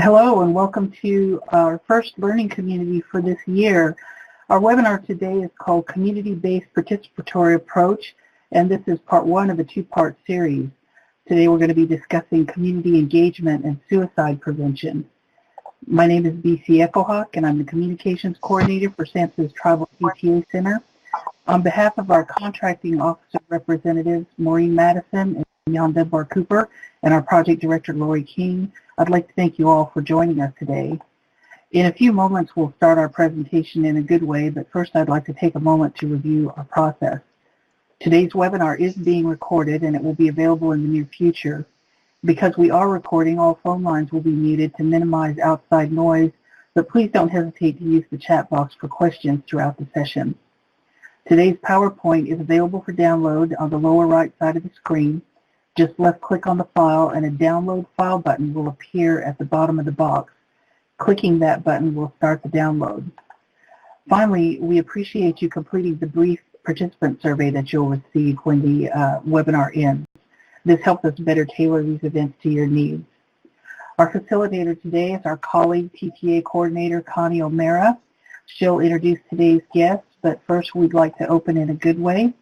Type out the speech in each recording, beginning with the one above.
Hello and welcome to our first learning community for this year. Our webinar today is called Community-Based Participatory Approach, and this is part one of a two-part series. Today we're going to be discussing community engagement and suicide prevention. My name is BC Echohawk and I'm the Communications Coordinator for SAMHSA's Tribal PTA Center. On behalf of our contracting officer representatives, Maureen Madison and Jan Dunbar Cooper, and our project director, Lori King, I'd like to thank you all for joining us today. In a few moments, we'll start our presentation in a good way, but first I'd like to take a moment to review our process. Today's webinar is being recorded and it will be available in the near future. Because we are recording, all phone lines will be muted to minimize outside noise, but please don't hesitate to use the chat box for questions throughout the session. Today's PowerPoint is available for download on the lower right side of the screen. Just left-click on the file and a Download File button will appear at the bottom of the box. Clicking that button will start the download. Finally, we appreciate you completing the brief participant survey that you'll receive when the webinar ends. This helps us better tailor these events to your needs. Our facilitator today is our colleague, PTA Coordinator Connie O'Mara. She'll introduce today's guests, but first we'd like to open in a good way.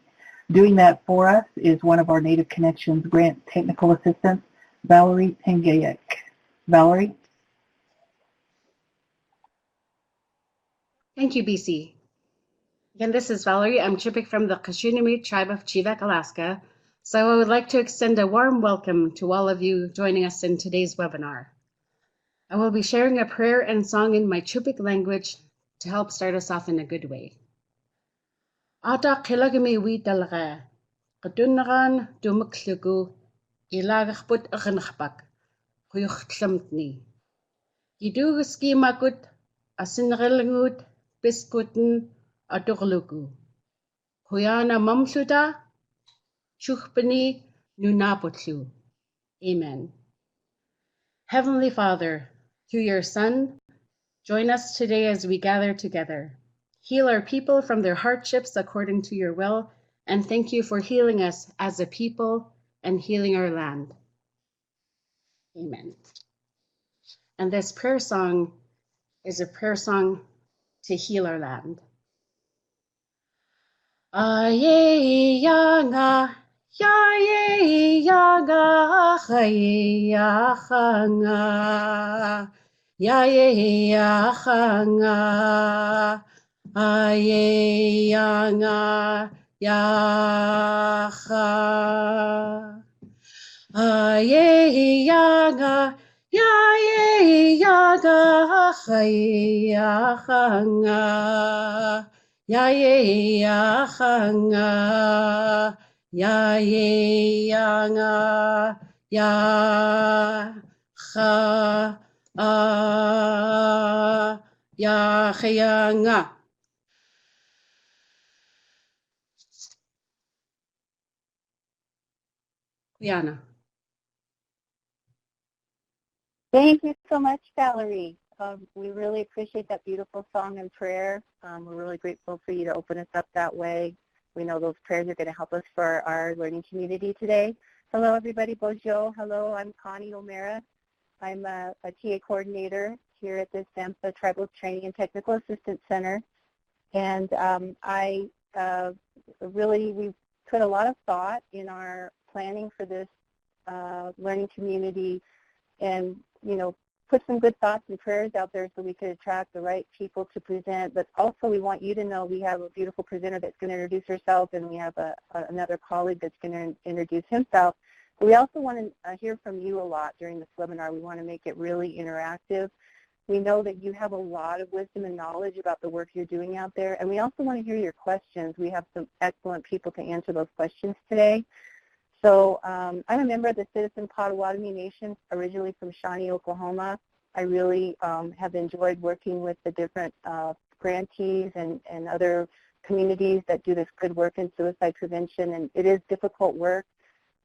Doing that for us is one of our Native Connections Grant Technical Assistants, Valerie Pengayak. Valerie? Thank you, BC. Again, this is Valerie. I'm Chipik from the Kashunamet tribe of Chivak, Alaska. So I would like to extend a warm welcome to all of you joining us in today's webinar. I will be sharing a prayer and song in my Chipik language to help start us off in a good way. Ata kilagami wi talaga, kadunaran dumaklugu, ilagakput akanakpak, kuyuktlamtni. Yidugaski makut, asinralangut, biskuten, adurlugu. Kuyana mamsuda, chuchpani nunaputlu. Amen. Heavenly Father, through your Son, join us today as we gather together. Heal our people from their hardships according to your will, and thank you for healing us as a people and healing our land. Amen. And this prayer song is a prayer song to heal our land. Aye yanga, ya ye yaga, haye yachanga, ya ye yachanga. Aye yanga yacha, aye yanga, yaye yaga, aye yachanga, yaye yachanga, yaye yanga yacha, yachanga. Liana. Thank you so much, Valerie. We really appreciate that beautiful song and prayer. We're really grateful for you to open us up that way. We know those prayers are going to help us for our learning community today. Hello, everybody. Bonjour. Hello, I'm Connie O'Mara. I'm a TA coordinator here at the SAMHSA Tribal Training and Technical Assistance Center. And we put a lot of thought in our planning for this learning community, and put some good thoughts and prayers out there so we could attract the right people to present. But also we want you to know we have a beautiful presenter that's going to introduce herself, and we have another colleague that's going to introduce himself. But we also want to hear from you a lot during this webinar. We want to make it really interactive. We know that you have a lot of wisdom and knowledge about the work you're doing out there, and we also want to hear your questions. We have some excellent people to answer those questions today. So I'm a member of the Citizen Potawatomi Nation, originally from Shawnee, Oklahoma. I really have enjoyed working with the different grantees and other communities that do this good work in suicide prevention, and it is difficult work.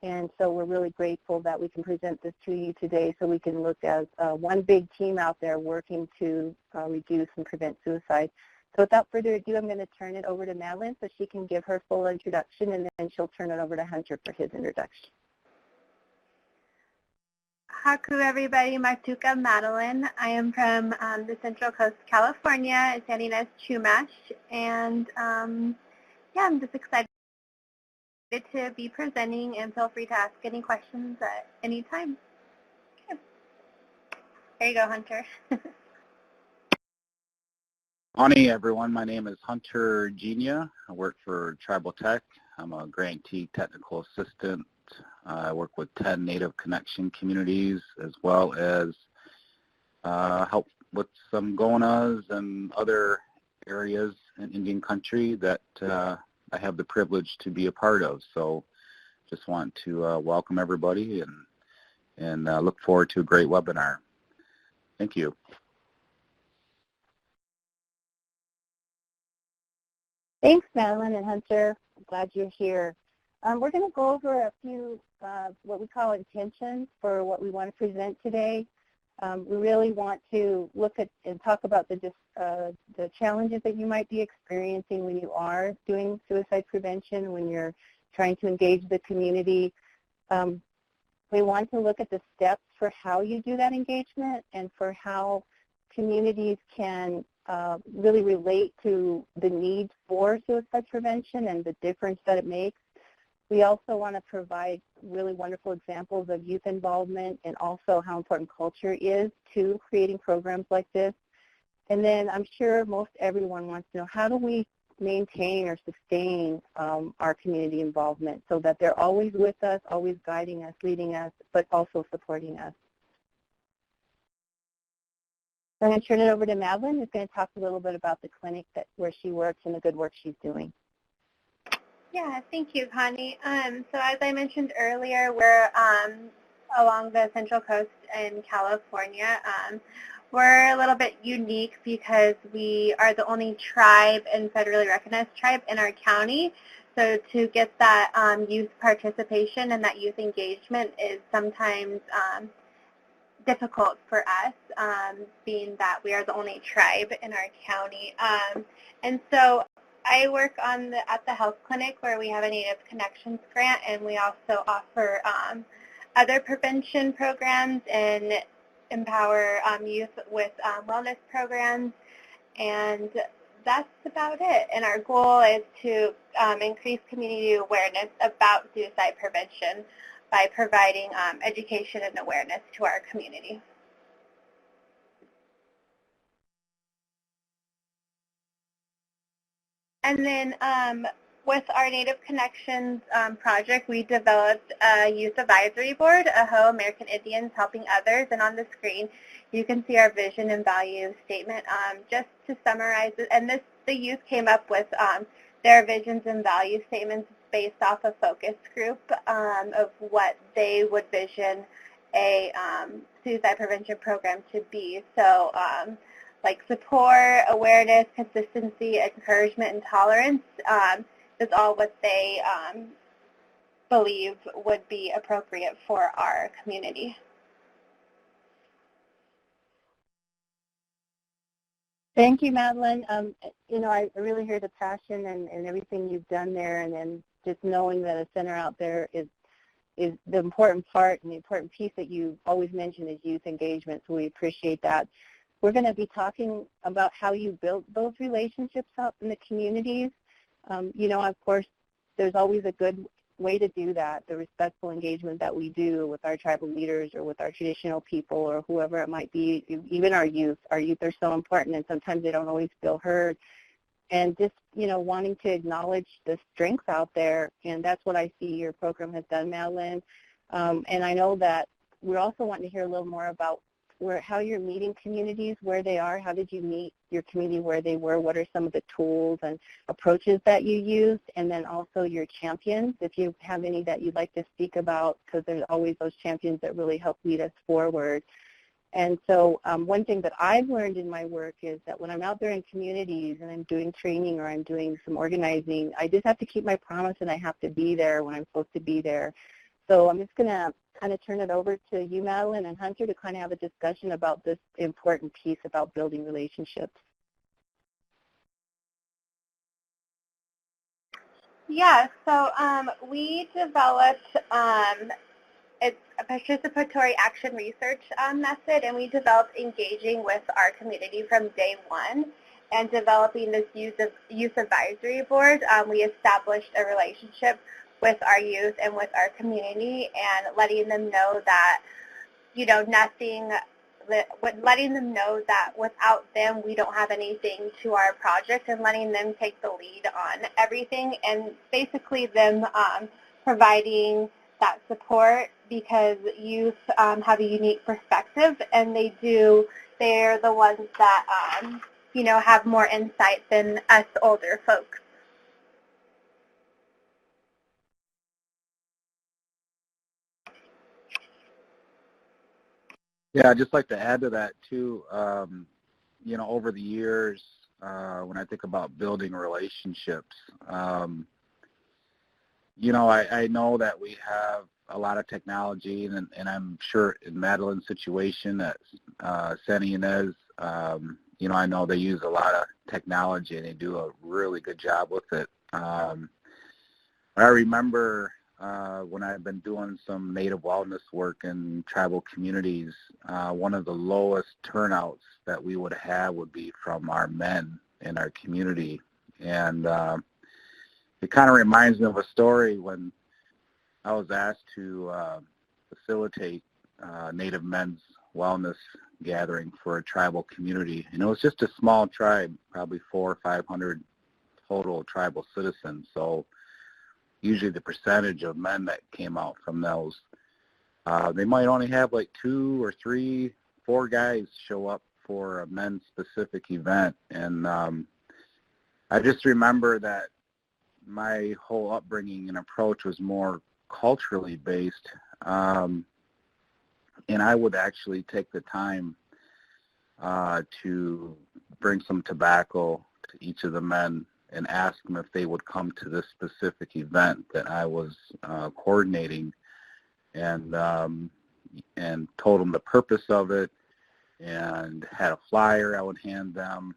And so we're really grateful that we can present this to you today so we can look as one big team out there working to reduce and prevent suicide. So without further ado, I'm going to turn it over to Madeline so she can give her full introduction, and then she'll turn it over to Hunter for his introduction. Haku, everybody. Martuka Madeline. I am from the Central Coast, California. It's ending as Chumash. And yeah, I'm just excited to be presenting, and feel free to ask any questions at any time. Okay. There you go, Hunter. Morning, everyone. My name is Hunter Genia. I work for Tribal Tech. I'm a grantee technical assistant. I work with 10 Native Connection communities, as well as help with some Gonas and other areas in Indian country that I have the privilege to be a part of. So just want to welcome everybody and look forward to a great webinar. Thank you. Thanks, Madeline and Hunter. I'm glad you're here. We're going to go over a few what we call intentions for what we want to present today. We really want to look at and talk about the challenges that you might be experiencing when you are doing suicide prevention, when you're trying to engage the community. We want to look at the steps for how you do that engagement and for how communities can really relate to the need for suicide prevention and the difference that it makes. We also want to provide really wonderful examples of youth involvement and also how important culture is to creating programs like this. And then I'm sure most everyone wants to know, how do we maintain or sustain our community involvement so that they're always with us, always guiding us, leading us, but also supporting us. I'm going to turn it over to Madeline, who's going to talk a little bit about the clinic where she works and the good work she's doing. Yeah, thank you, Connie. So as I mentioned earlier, we're along the Central Coast in California. We're a little bit unique because we are the only tribe and federally recognized tribe in our county. So to get that youth participation and that youth engagement is sometimes difficult for us, being that we are the only tribe in our county. And so I work at the health clinic where we have a Native Connections grant, and we also offer other prevention programs and empower youth with wellness programs, and that's about it. And our goal is to increase community awareness about suicide prevention by providing education and awareness to our community. And then with our Native Connections project, we developed a youth advisory board, AHO, American Indians Helping Others, and on the screen you can see our vision and value statement. Just to summarize it, and the youth came up with their visions and value statements based off a focus group of what they would vision a suicide prevention program to be. So like support, awareness, consistency, encouragement, and tolerance is all what they believe would be appropriate for our community. Thank you, Madeline. You know, I really hear the passion and everything you've done there, and then just knowing that a center out there is the important part, and the important piece that you always mention is youth engagement, so we appreciate that. We're going to be talking about how you build those relationships out in the communities. You know, of course, there's always a good way to do that, the respectful engagement that we do with our tribal leaders or with our traditional people or whoever it might be, even our youth. Our youth are so important, and sometimes they don't always feel heard. And just, you know, wanting to acknowledge the strengths out there, and that's what I see your program has done, Madeline. And I know that we're also wanting to hear a little more about how you're meeting communities, where they are. How did you meet your community where they were? What are some of the tools and approaches that you used? And then also your champions, if you have any that you'd like to speak about, because there's always those champions that really help lead us forward. And so one thing that I've learned in my work is that when I'm out there in communities and I'm doing training or I'm doing some organizing, I just have to keep my promise, and I have to be there when I'm supposed to be there. So I'm just going to kind of turn it over to you, Madeline, and Hunter to kind of have a discussion about this important piece about building relationships. Yeah, so we developed it's a participatory action research method, and we developed engaging with our community from day one. And developing this youth advisory board, we established a relationship with our youth and with our community, and letting them know that, letting them know that without them, we don't have anything to our project, and letting them take the lead on everything, and basically them providing that support, because youth have a unique perspective, and they're the ones that have more insight than us older folks. Yeah, I'd just like to add to that too. Over the years, when I think about building relationships, I know that we have a lot of technology, and I'm sure in Madeline's situation at San Ynez, I know they use a lot of technology, and they do a really good job with it. I remember when I've been doing some Native wellness work in tribal communities, one of the lowest turnouts that we would have would be from our men in our community. And it kind of reminds me of a story when I was asked to facilitate Native men's wellness gathering for a tribal community. And it was just a small tribe, probably 400 or 500 total tribal citizens. So usually the percentage of men that came out from those, they might only have like 2 or 3, 4 guys show up for a men's specific event. And I just remember that my whole upbringing and approach was more culturally based, and I would actually take the time to bring some tobacco to each of the men and ask them if they would come to this specific event that I was coordinating, and told them the purpose of it, and had a flyer I would hand them,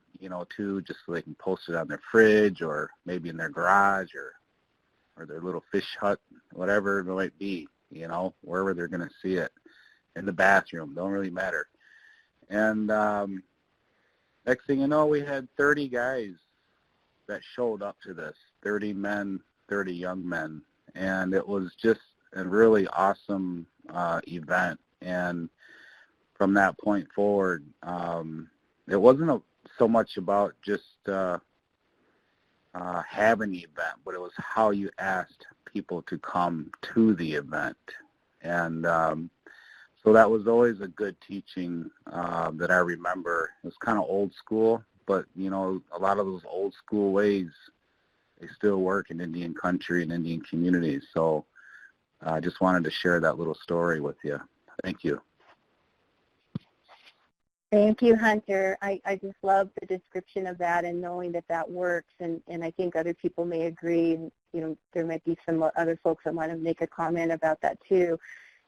too, just so they can post it on their fridge or maybe in their garage or their little fish hut, whatever it might be, wherever they're going to see it, in the bathroom, don't really matter. And next thing you know, we had 30 guys that showed up to this, 30 men, 30 young men, and it was just a really awesome event. And from that point forward, it wasn't so much about just having the event, but it was how you asked people to come to the event. And so that was always a good teaching that I remember. It was kind of old school, but, a lot of those old school ways, they still work in Indian country and Indian communities. So I just wanted to share that little story with you. Thank you. Thank you, Hunter. I just love the description of that and knowing that that works, and I think other people may agree, and there might be some other folks that want to make a comment about that too,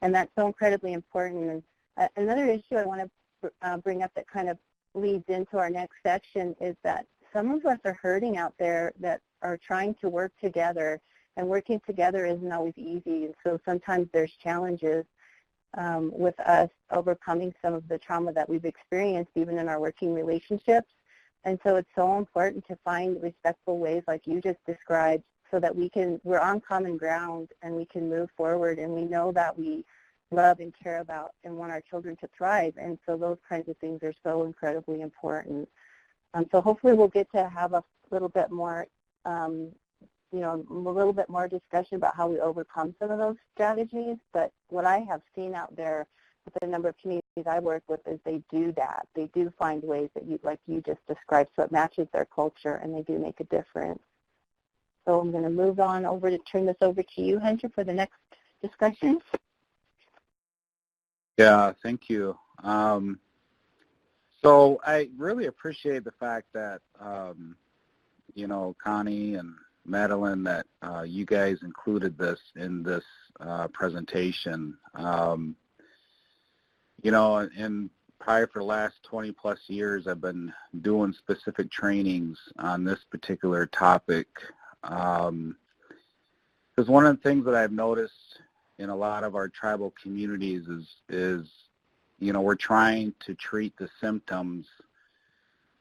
and that's so incredibly important. And another issue I want to bring up that kind of leads into our next section is that some of us are hurting out there that are trying to work together, and working together isn't always easy, and so sometimes there's challenges with us overcoming some of the trauma that we've experienced even in our working relationships. And so it's so important to find respectful ways like you just described, so that we're on common ground and we can move forward, and we know that we love and care about and want our children to thrive. And so those kinds of things are so incredibly important. So hopefully we'll get to have a little bit more discussion about how we overcome some of those strategies. But what I have seen out there with the number of communities I work with is they do that. They do find ways that like you just described, so it matches their culture, and they do make a difference. So I'm going to move on over to turn this over to you, Hunter, for the next discussion. Yeah, thank you. So I really appreciate the fact that, Connie and Madeline, that you guys included this in this presentation. And probably for the last 20 plus years, I've been doing specific trainings on this particular topic. Because one of the things that I've noticed in a lot of our tribal communities is we're trying to treat the symptoms,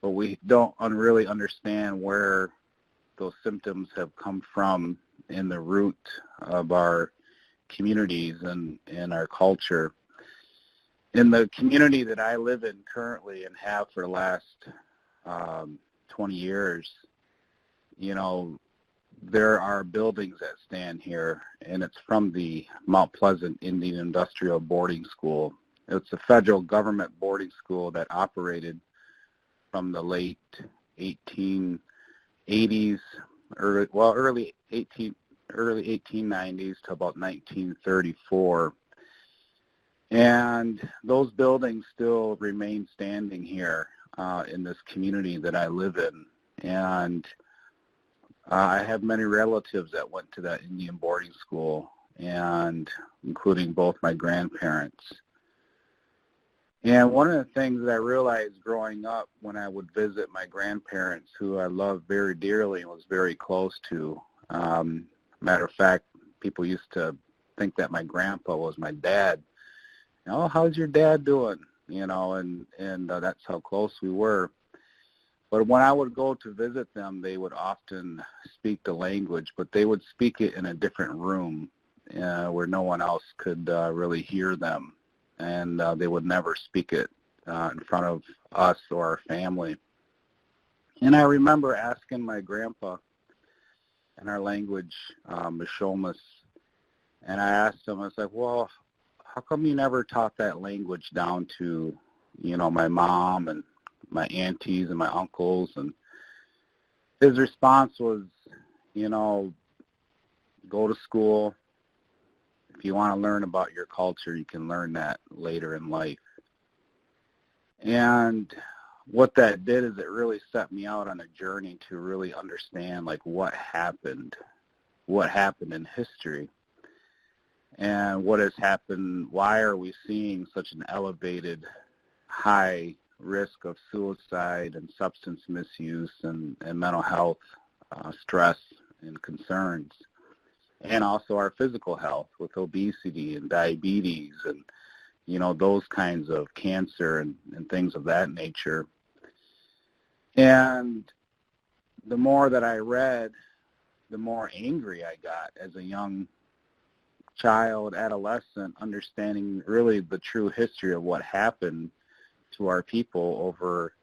but we don't really understand where those symptoms have come from in the root of our communities and our culture. In the community that I live in currently and have for the last 20 years, there are buildings that stand here, and it's from the Mount Pleasant Indian Industrial Boarding School. It's a federal government boarding school that operated from the late 1880s, early 1890s to about 1934. And those buildings still remain standing here in this community that I live in. And I have many relatives that went to that Indian boarding school, and including both my grandparents. And one of the things that I realized growing up when I would visit my grandparents, who I loved very dearly and was very close to, matter of fact, people used to think that my grandpa was my dad. How's your dad doing? And that's how close we were. But when I would go to visit them, they would often speak the language, but they would speak it in a different room where no one else could really hear them. And they would never speak it in front of us or our family. And I remember asking my grandpa in our language, Mishomis, and I asked him, I was like, well, how come you never taught that language down to, my mom and my aunties and my uncles? And his response was, go to school. If you want to learn about your culture, you can learn that later in life. And what that did is it really set me out on a journey to really understand what happened in history, and what has happened. Why are we seeing such an elevated high risk of suicide and substance misuse and mental health stress and concerns, and also our physical health with obesity and diabetes and those kinds of cancer and things of that nature. And the more that I read, the more angry I got as a young child, adolescent, understanding really the true history of what happened to our people over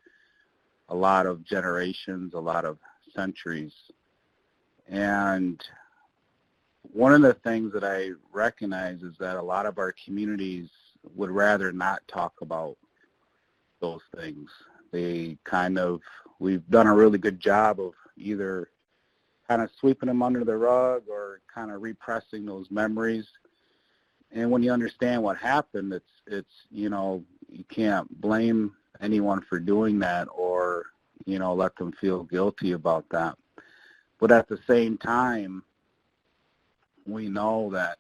a lot of generations, a lot of centuries. And one of the things that I recognize is that a lot of our communities would rather not talk about those things. We've done a really good job of either kind of sweeping them under the rug or kind of repressing those memories. And when you understand what happened, it's you can't blame anyone for doing that or, let them feel guilty about that. But at the same time, we know that,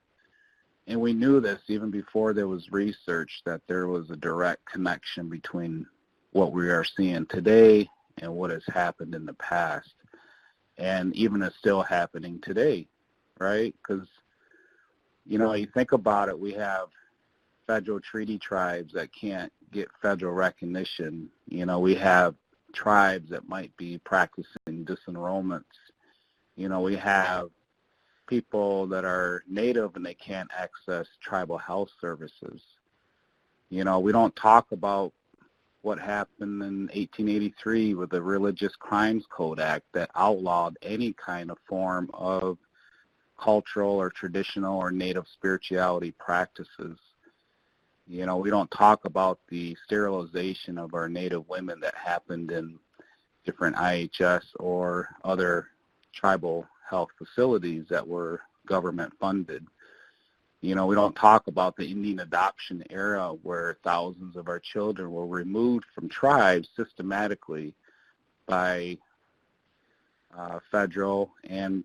and we knew this even before there was research, that there was a direct connection between what we are seeing today and what has happened in the past, and even is still happening today, right? Because, you think about it, we have federal treaty tribes that can't get federal recognition. We have tribes that might be practicing disenrollments. We have people that are native and they can't access tribal health services. We don't talk about what happened in 1883 with the Religious Crimes Code Act that outlawed any kind of form of cultural or traditional or native spirituality practices. We don't talk about the sterilization of our native women that happened in different IHS or other tribal health facilities that were government funded. We don't talk about the Indian adoption era where thousands of our children were removed from tribes systematically by federal and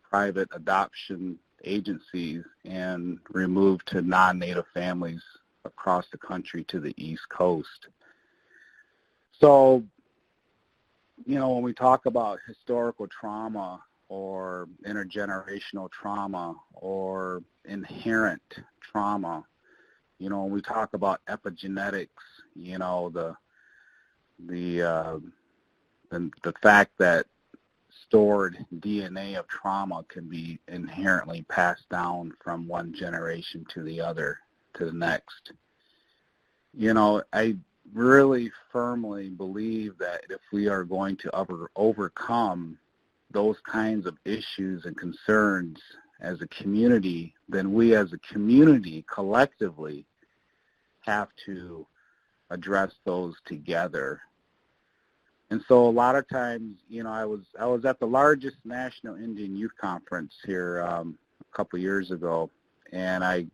private adoption agencies and removed to non-native families across the country to the East Coast. So, when we talk about historical trauma, or intergenerational trauma or inherent trauma. You know, when we talk about epigenetics, you know, the fact that stored DNA of trauma can be inherently passed down from one generation to the other, to the next. You know, I really firmly believe that if we are going to overcome those kinds of issues and concerns as a community, then we as a community collectively have to address those together. And so a lot of times, you know, I was at the largest National Indian Youth Conference here a couple years ago, and I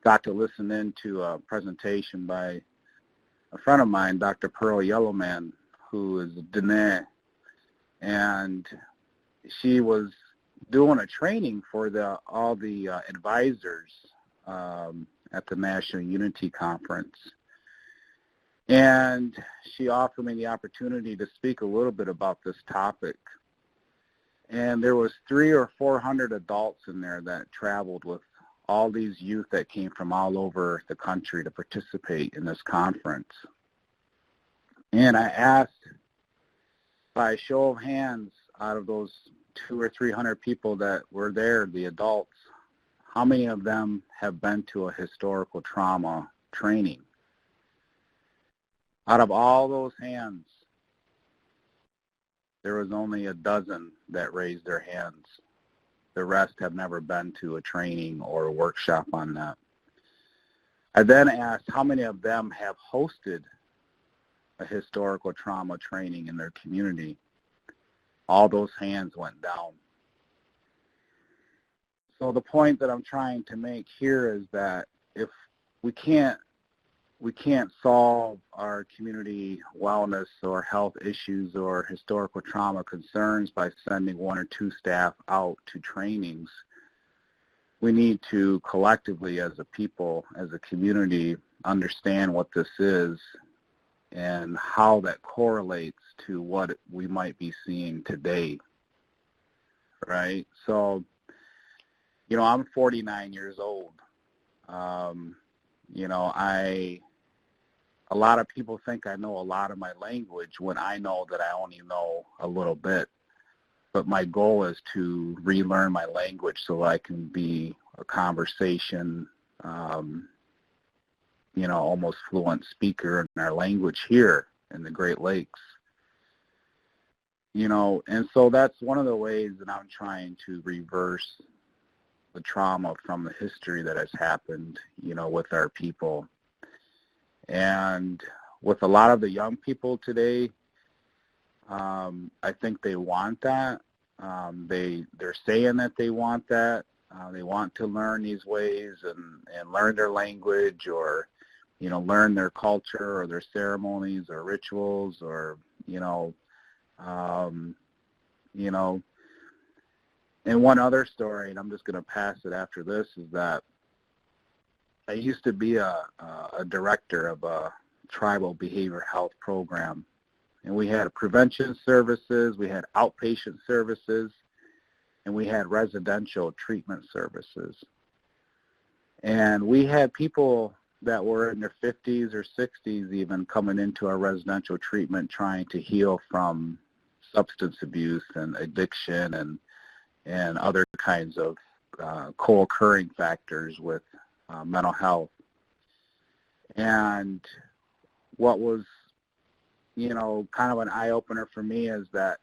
got to listen in to a presentation by a friend of mine, Dr. Pearl Yellowman, who is Dene, and she was doing a training for all the advisors at the National Unity Conference. And she offered me the opportunity to speak a little bit about this topic. And there was 300 or 400 adults in there that traveled with all these youth that came from all over the country to participate in this conference. And I asked, by a show of hands, out of those 200 or 300 people that were there, the adults, how many of them have been to a historical trauma training? Out of all those hands, there was only a dozen that raised their hands. The rest have never been to a training or a workshop on that. I then asked how many of them have hosted a historical trauma training in their community. All those hands went down. So the point that I'm trying to make here is that if we can't solve our community wellness or health issues or historical trauma concerns by sending 1 or 2 staff out to trainings, we need to collectively as a people, as a community, understand what this is and how that correlates to what we might be seeing today, right? So, you know, I'm 49 years old. You know, a lot of people think I know a lot of my language when I know that I only know a little bit. But my goal is to relearn my language so I can be a conversation, you know, almost fluent speaker in our language here in the Great Lakes. You know, and so that's one of the ways that I'm trying to reverse the trauma from the history that has happened, you know, with our people. And with a lot of the young people today, I think they want that. They're saying that they want that. They want to learn these ways and learn their language, or, you know, learn their culture or their ceremonies or rituals, or, you know, and one other story, and I'm just going to pass it after this, is that I used to be a director of a tribal behavioral health program. And we had prevention services, we had outpatient services, and we had residential treatment services. And we had people that were in their 50s or 60s even coming into our residential treatment trying to heal from substance abuse and addiction and other kinds of co-occurring factors with mental health. And what was, you know, kind of an eye-opener for me is that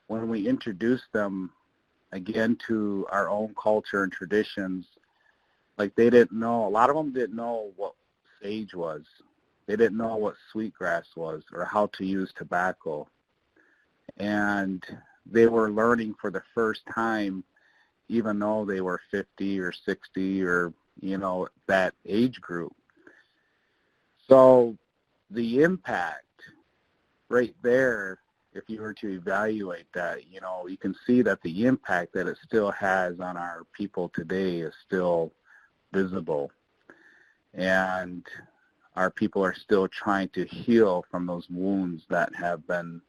when we introduced them again to our own culture and traditions, like they didn't know, a lot of them didn't know what sage was. They didn't know what sweetgrass was or how to use tobacco. And they were learning for the first time, even though they were 50 or 60 or, you know, that age group. So the impact right there, if you were to evaluate that, you know, you can see that the impact that it still has on our people today is still visible. And our people are still trying to heal from those wounds that have been,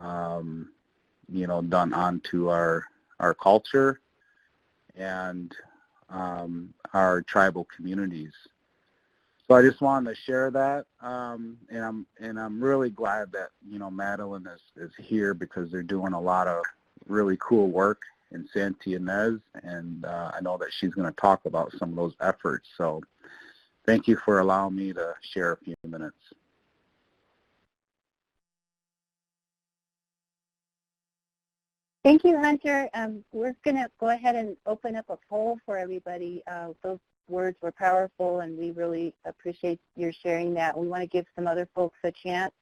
you know, done onto our our culture and our tribal communities. So I just wanted to share that, and I'm really glad that Madeline is here, because they're doing a lot of really cool work in Santa Ynez, and I know that she's going to talk about some of those efforts. So thank you for allowing me to share a few minutes. Thank you, Hunter. We're going to go ahead and open up a poll for everybody. Those words were powerful, and we really appreciate your sharing that. We want to give some other folks a chance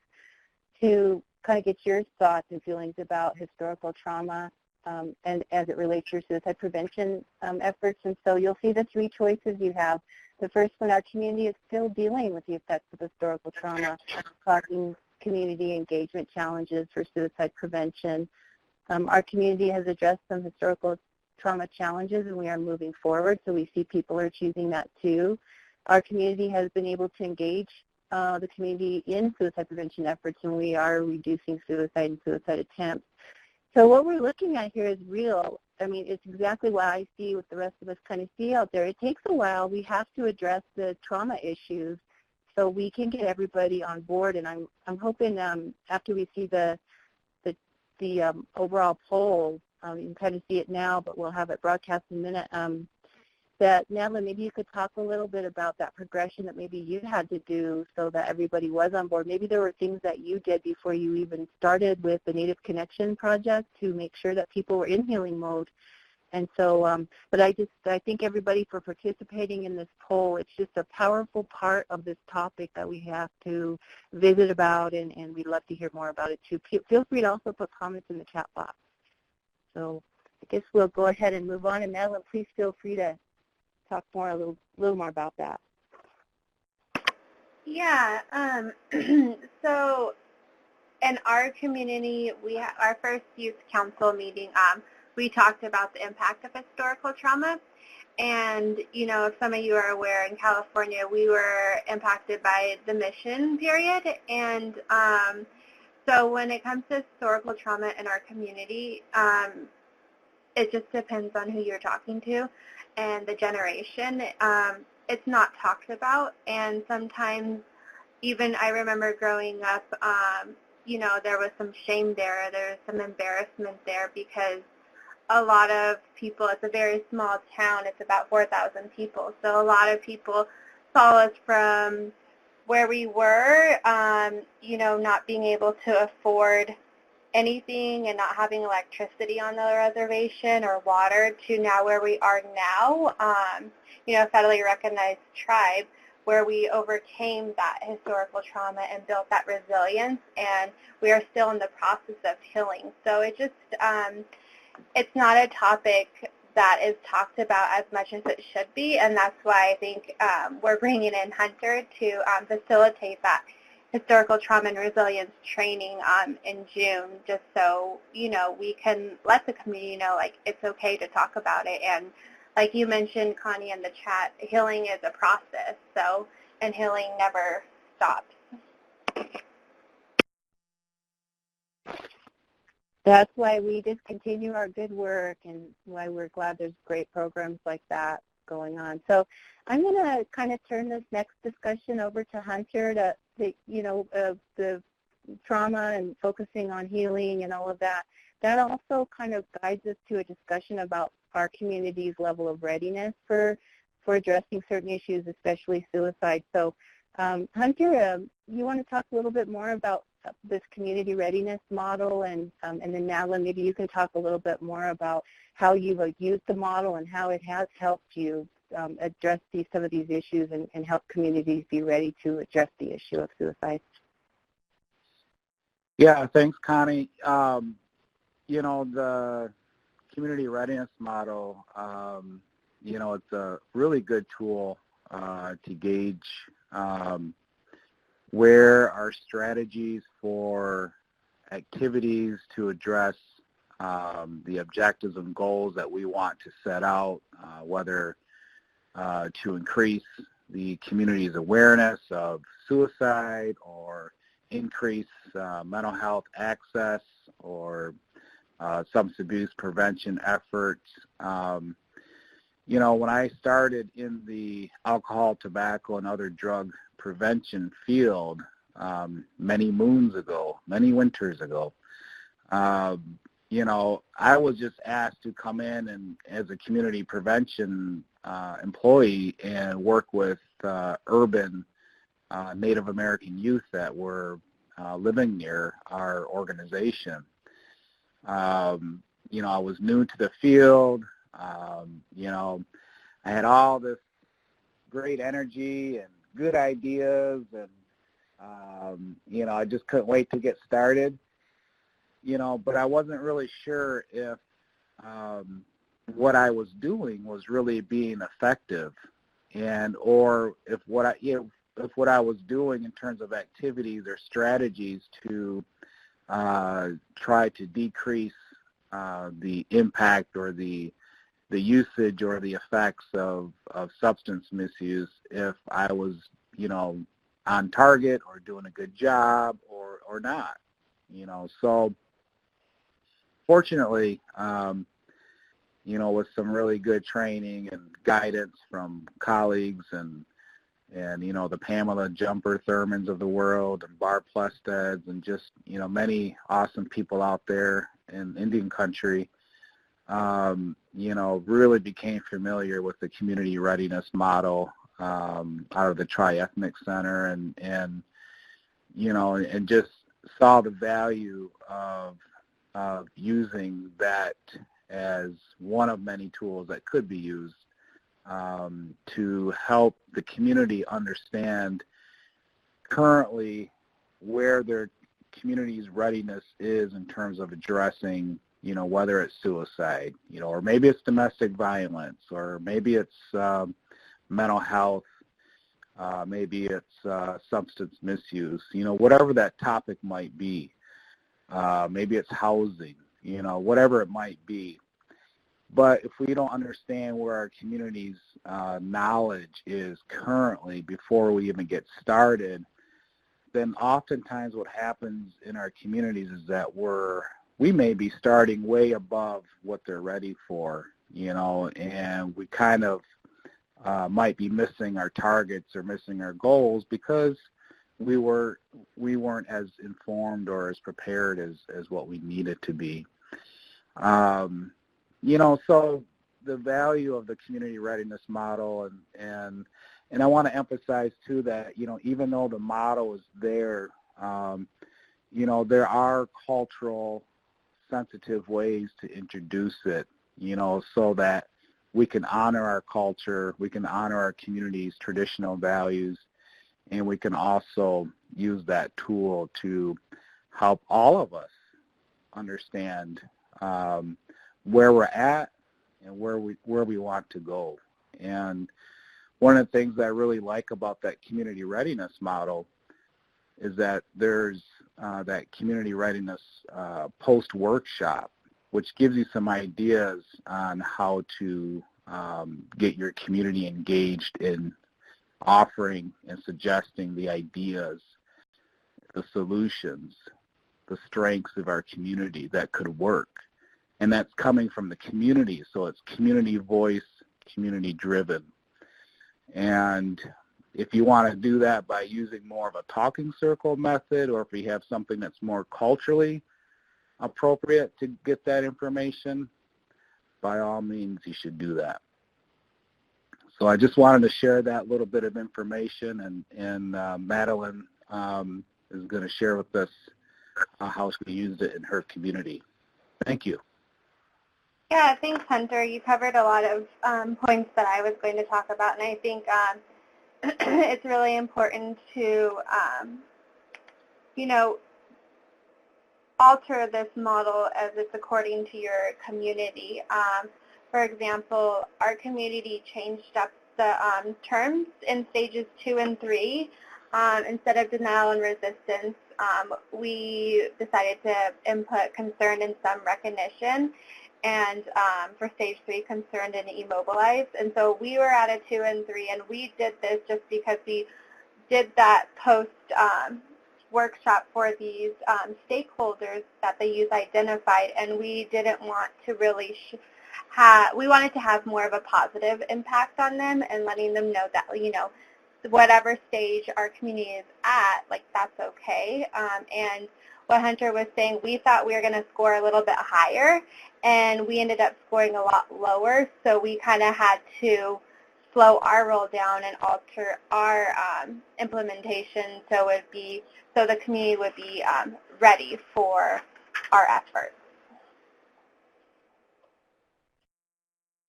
to kind of get your thoughts and feelings about historical trauma and as it relates to your suicide prevention efforts. And so you'll see the three choices you have. The first one, our community is still dealing with the effects of historical trauma, causing community engagement challenges for suicide prevention. Our community has addressed some historical trauma challenges, and we are moving forward, so we see people are choosing that too. Our community has been able to engage the community in suicide prevention efforts, and we are reducing suicide and suicide attempts. So what we're looking at here is real. I mean, it's exactly what I see, what the rest of us kind of see out there. It takes a while. We have to address the trauma issues so we can get everybody on board, and I'm hoping after we see the overall poll, you can kind of see it now, but we'll have it broadcast in a minute, that Madeline, maybe you could talk a little bit about that progression that maybe you had to do so that everybody was on board. Maybe there were things that you did before you even started with the Native Connection Project to make sure that people were in healing mode. And so, but I thank everybody for participating in this poll. It's just a powerful part of this topic that we have to visit about, and we'd love to hear more about it too. Feel free to also put comments in the chat box. So I guess we'll go ahead and move on. And Madeline, please feel free to talk more a little more about that. Yeah. So in our community, we had our first youth council meeting. We talked about the impact of historical trauma. And, if some of you are aware, in California, we were impacted by the mission period. And so when it comes to historical trauma in our community, it just depends on who you're talking to and the generation. It's not talked about. And sometimes, even I remember growing up, there was some shame there. There was some embarrassment there because a lot of people, it's a very small town, it's about 4,000 people, so a lot of people saw us from where we were, not being able to afford anything and not having electricity on the reservation or water, to now where we are now, federally recognized tribe, where we overcame that historical trauma and built that resilience, and we are still in the process of healing. So it just, it's not a topic that is talked about as much as it should be, and that's why I think we're bringing in Hunter to facilitate that historical trauma and resilience training in June, just so, we can let the community know, it's okay to talk about it. And like you mentioned, Connie, in the chat, healing is a process, and healing never stops. That's why we just continue our good work, and why we're glad there's great programs like that going on. So I'm going to kind of turn this next discussion over to Hunter to the trauma and focusing on healing and all of that. That also kind of guides us to a discussion about our community's level of readiness for addressing certain issues, especially suicide. So Hunter, you want to talk a little bit more about this community readiness model, and then Madeline, maybe you can talk a little bit more about how you've used the model and how it has helped you address some of these issues and help communities be ready to address the issue of suicide. Yeah, thanks, Connie. The community readiness model, it's a really good tool to gauge where our strategies for activities to address the objectives and goals that we want to set out, whether to increase the community's awareness of suicide or increase mental health access, or substance abuse prevention efforts. You know, when I started in the alcohol, tobacco, and other drug prevention field many moons ago, many winters ago, you know, I was just asked to come in and as a community prevention employee and work with urban Native American youth that were living near our organization. You know, I was new to the field. You know, I had all this great energy and good ideas, and you know, I just couldn't wait to get started. You know, but I wasn't really sure if what I was doing was really being effective, and or if what I was doing in terms of activities or strategies to try to decrease the impact or the usage or the effects of substance misuse, if I was, you know, on target or doing a good job or not, you know. So fortunately, you know, with some really good training and guidance from colleagues and you know, the Pamela Jumper Thurmans of the world and Barb Plesteds and just, you know, many awesome people out there in Indian country, you know, really became familiar with the community readiness model out of the Tri-Ethnic Center and you know, and just saw the value of using that as one of many tools that could be used to help the community understand currently where their community's readiness is in terms of addressing, you know, whether it's suicide, you know, or maybe it's domestic violence, or maybe it's mental health, maybe it's substance misuse, you know, whatever that topic might be. Maybe it's housing, you know, whatever it might be. But if we don't understand where our community's knowledge is currently before we even get started, then oftentimes what happens in our communities is that we may be starting way above what they're ready for, you know, and we kind of might be missing our targets or missing our goals because we weren't as informed or as prepared as what we needed to be. You know, so the value of the community readiness model, and I want to emphasize too that, you know, even though the model is there, you know, there are cultural sensitive ways to introduce it, you know, so that we can honor our culture, we can honor our community's traditional values, and we can also use that tool to help all of us understand where we're at and where we want to go. And one of the things that I really like about that community readiness model is that there's that community readiness post-workshop, which gives you some ideas on how to get your community engaged in offering and suggesting the ideas, the solutions, the strengths of our community that could work. And that's coming from the community, so it's community voice, community driven. And if you want to do that by using more of a talking circle method, or if you have something that's more culturally appropriate to get that information, by all means you should do that. So I just wanted to share that little bit of information, and Madeline is going to share with us how she used it in her community. Thank you. Yeah, thanks, Hunter. You covered a lot of points that I was going to talk about, and I think it's really important to, you know, alter this model as it's according to your community. For example, our community changed up the terms in stages 2 and 3. Instead of denial and resistance, we decided to input concern and some recognition, and for stage 3, concerned and immobilized. And so we were at a 2 and 3, and we did this just because we did that post workshop for these stakeholders that the youth identified, and we didn't want to really we wanted to have more of a positive impact on them and letting them know that, you know, whatever stage our community is at, like, that's okay. And what Hunter was saying, we thought we were going to score a little bit higher, and we ended up scoring a lot lower, so we kind of had to slow our roll down and alter our implementation so the community would be ready for our efforts.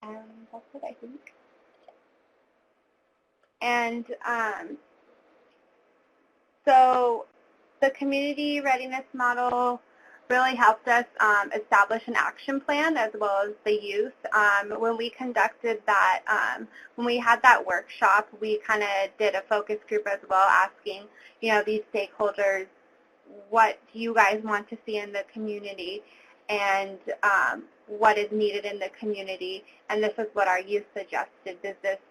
That's what I think. And so the community readiness model really helped us establish an action plan as well as the youth. When we conducted that, when we had that workshop, we kind of did a focus group as well, asking, you know, these stakeholders, what do you guys want to see in the community, and what is needed in the community, and this is what our youth suggested.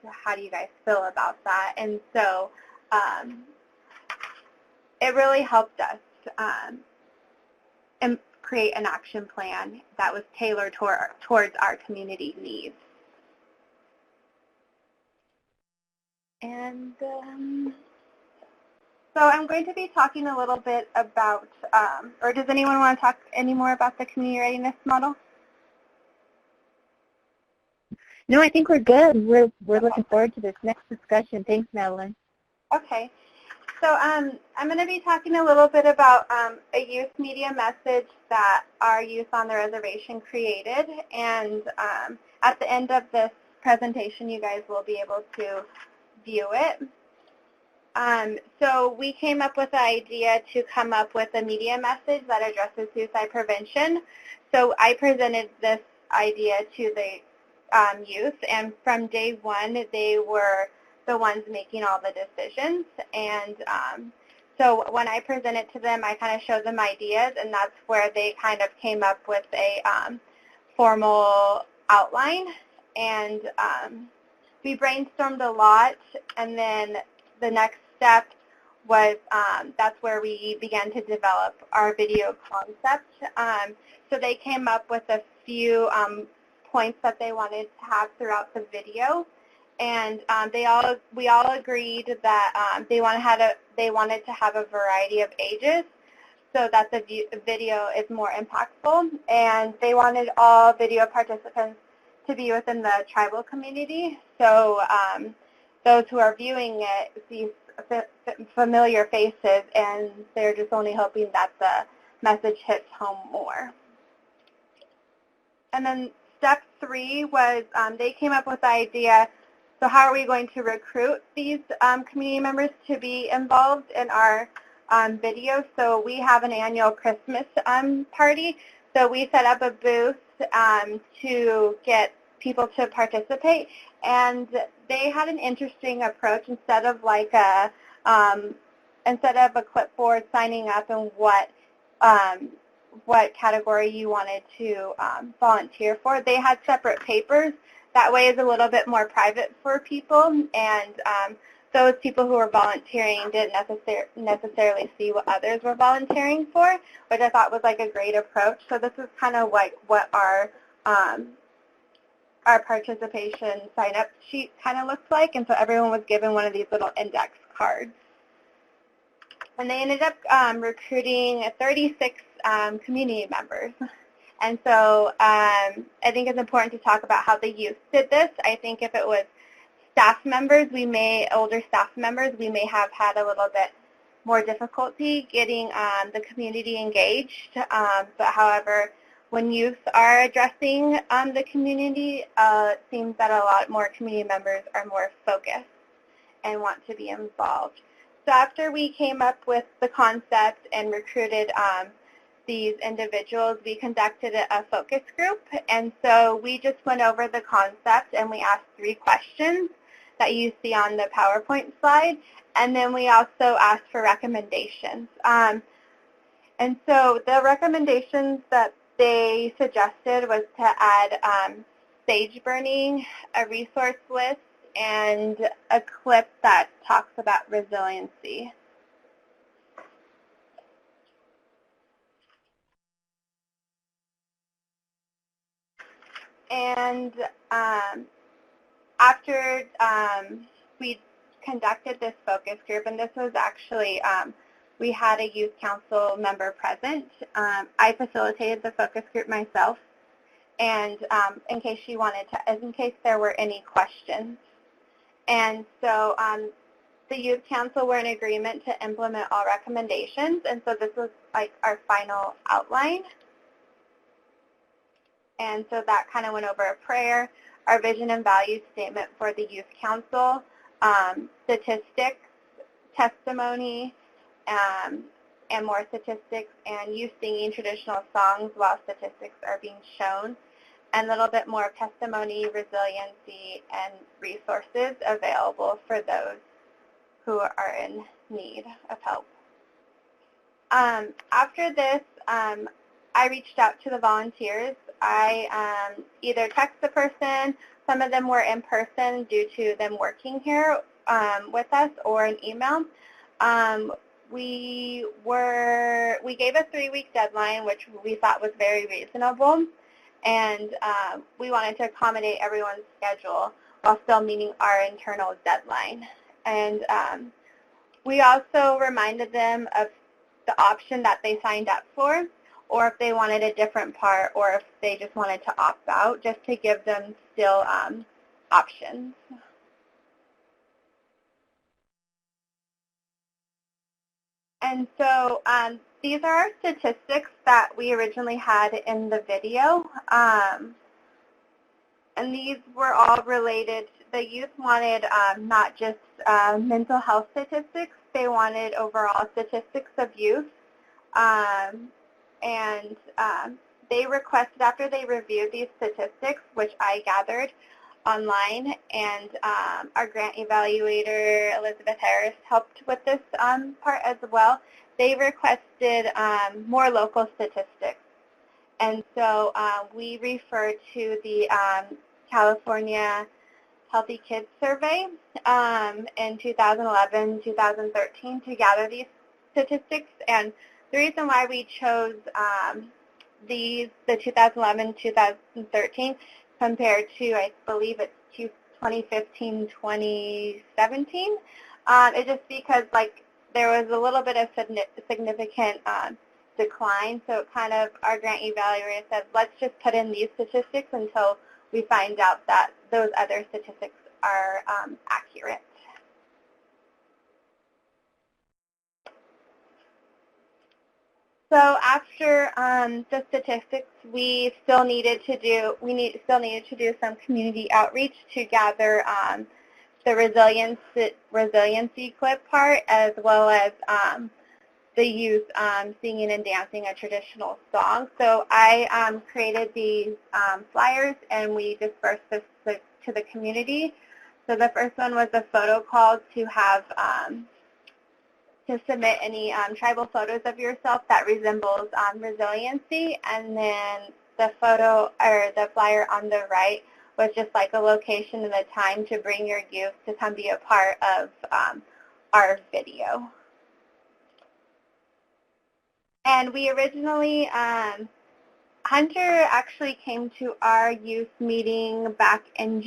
How do you guys feel about that? And so it really helped us and create an action plan that was tailored towards our community needs. And so I'm going to be talking a little bit about, or does anyone want to talk any more about the community readiness model? No, I think we're good. We're looking forward to this next discussion. Thanks, Madeline. Okay. So I'm going to be talking a little bit about a youth media message that our youth on the reservation created, and at the end of this presentation you guys will be able to view it. So we came up with the idea to come up with a media message that addresses suicide prevention. So I presented this idea to the youth, and from day one they were the ones making all the decisions. And so when I presented to them, I kind of showed them ideas, and that's where they kind of came up with a formal outline. And we brainstormed a lot, and then the next step was that's where we began to develop our video concept. So they came up with a few points that they wanted to have throughout the video, and we all agreed that they wanted to have a variety of ages so that the video is more impactful, and they wanted all video participants to be within the tribal community, so those who are viewing it see familiar faces, and they're just only hoping that the message hits home more. And then step 3 was they came up with the idea, so how are we going to recruit these community members to be involved in our video? So we have an annual Christmas party, so we set up a booth to get people to participate, and they had an interesting approach. Instead of like instead of a clipboard signing up and what category you wanted to volunteer for, they had separate papers. That way it's a little bit more private for people, and those people who were volunteering didn't necessarily see what others were volunteering for, which I thought was like a great approach. So this is kind of like what our participation sign-up sheet kind of looks like, and so everyone was given one of these little index cards. And they ended up recruiting 36 community members. And so I think it's important to talk about how the youth did this. I think if it was staff members, older staff members, we may have had a little bit more difficulty getting the community engaged. But however, when youth are addressing the community, it seems that a lot more community members are more focused and want to be involved. So after we came up with the concept and recruited these individuals, we conducted a focus group, and so we just went over the concept and we asked 3 questions that you see on the PowerPoint slide, and then we also asked for recommendations. And so the recommendations that they suggested was to add sage burning, a resource list, and a clip that talks about resiliency. And after we conducted this focus group, and this was actually, we had a youth council member present. I facilitated the focus group myself, and in case there were any questions. And so the youth council were in agreement to implement all recommendations, and so this was like our final outline. And so that kind of went over a prayer, our vision and value statement for the youth council, statistics, testimony, and more statistics, and youth singing traditional songs while statistics are being shown, and a little bit more testimony, resiliency, and resources available for those who are in need of help. After this, I reached out to the volunteers. I either text the person, some of them were in person due to them working here with us, or an email. We gave a 3-week deadline, which we thought was very reasonable, and we wanted to accommodate everyone's schedule while still meeting our internal deadline. And we also reminded them of the option that they signed up for, or if they wanted a different part, or if they just wanted to opt out, just to give them still options. And so these are our statistics that we originally had in the video. And these were all related. The youth wanted not just mental health statistics, they wanted overall statistics of youth. And they requested, after they reviewed these statistics, which I gathered online, and our grant evaluator, Elizabeth Harris, helped with this part as well, they requested more local statistics. And so we refer to the California Healthy Kids Survey in 2011-2013 to gather these statistics. And the reason why we chose the 2011-2013 compared to, I believe it's 2015-2017, is just because there was a little bit of significant decline. So kind of our grant evaluator said, let's just put in these statistics until we find out that those other statistics are accurate. So after the statistics, we still needed to do some community outreach to gather the resiliency clip part, as well as the youth singing and dancing a traditional song. So I created these flyers, and we dispersed this to the community. So the first one was a photo call to have to submit any tribal photos of yourself that resembles resiliency, and then the photo or the flyer on the right was just like a location and a time to bring your youth to come be a part of our video. And we originally, Hunter actually came to our youth meeting back in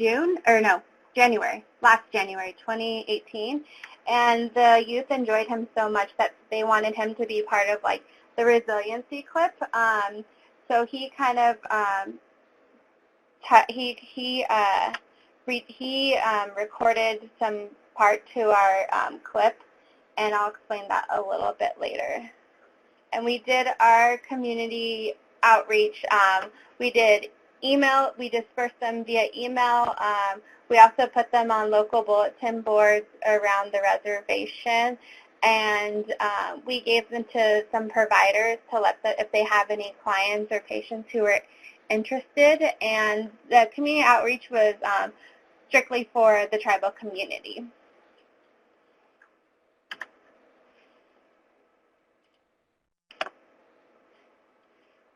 last January 2018. And the youth enjoyed him so much that they wanted him to be part of the resiliency clip. So he kind of recorded some part to our clip, and I'll explain that a little bit later. And we did our community outreach. We did email. We dispersed them via email. We also put them on local bulletin boards around the reservation, and we gave them to some providers to let them, if they have any clients or patients who are interested. And the community outreach was strictly for the tribal community.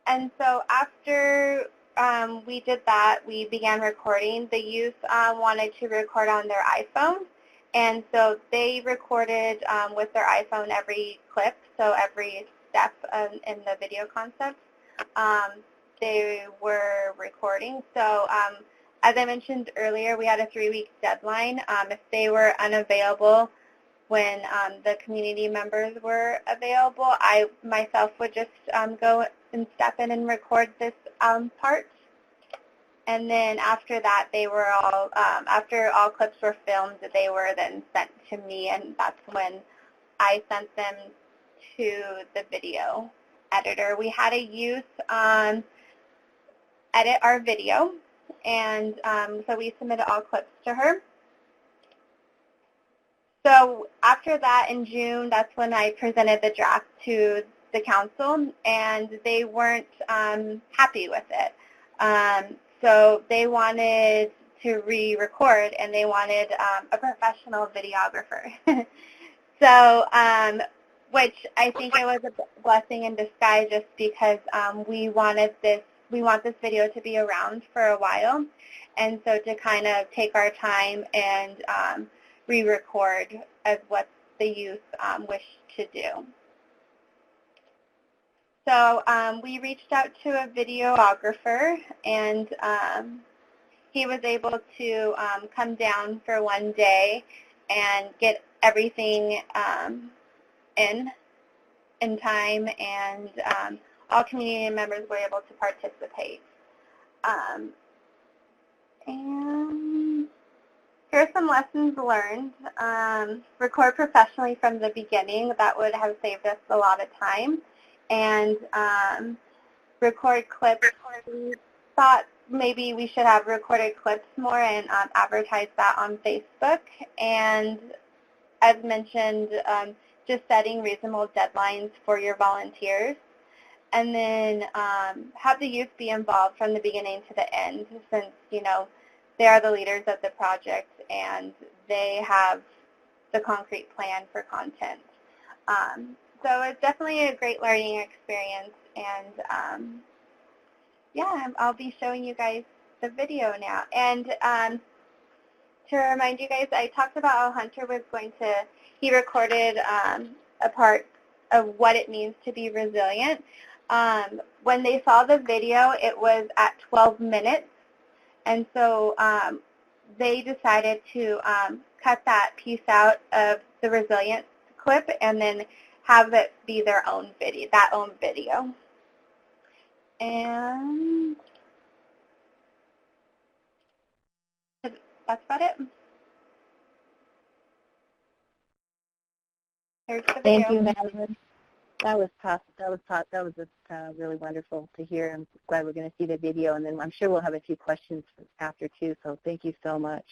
And so after we did that, we began recording. The youth wanted to record on their iPhone, and so they recorded with their iPhone every clip, so every step in the video concept. they were recording. So as I mentioned earlier, we had a 3-week deadline. If they were unavailable when the community members were available, I myself would just go and step in and record this part. And then after that, they were all, after all clips were filmed, they were then sent to me, and that's when I sent them to the video editor. We had a youth edit our video, and so we submitted all clips to her. So after that, in June, that's when I presented the draft to the council, and they weren't happy with it. So they wanted to re-record, and they wanted a professional videographer. So, which I think it was a blessing in disguise, just because we want this video to be around for a while, and so to kind of take our time and re-record as what the youth wish to do. So we reached out to a videographer, and he was able to come down for one day and get everything in time, and all community members were able to participate. And here are some lessons learned. Record professionally from the beginning. That would have saved us a lot of time. And record clips. We thought maybe we should have recorded clips more and advertise that on Facebook. And as mentioned, just setting reasonable deadlines for your volunteers. And then have the youth be involved from the beginning to the end, since, you know, they are the leaders of the project and they have the concrete plan for content. So it's definitely a great learning experience, and yeah, I'll be showing you guys the video now. And to remind you guys, I talked about how Hunter was going to, he recorded a part of what it means to be resilient. When they saw the video, it was at 12 minutes, and so they decided to cut that piece out of the resilience clip and then have it be their own video, video. And that's about it. Here's the video. Thank you, Madeline. That was just really wonderful to hear. I'm glad we're going to see the video, and then I'm sure we'll have a few questions after too. So thank you so much.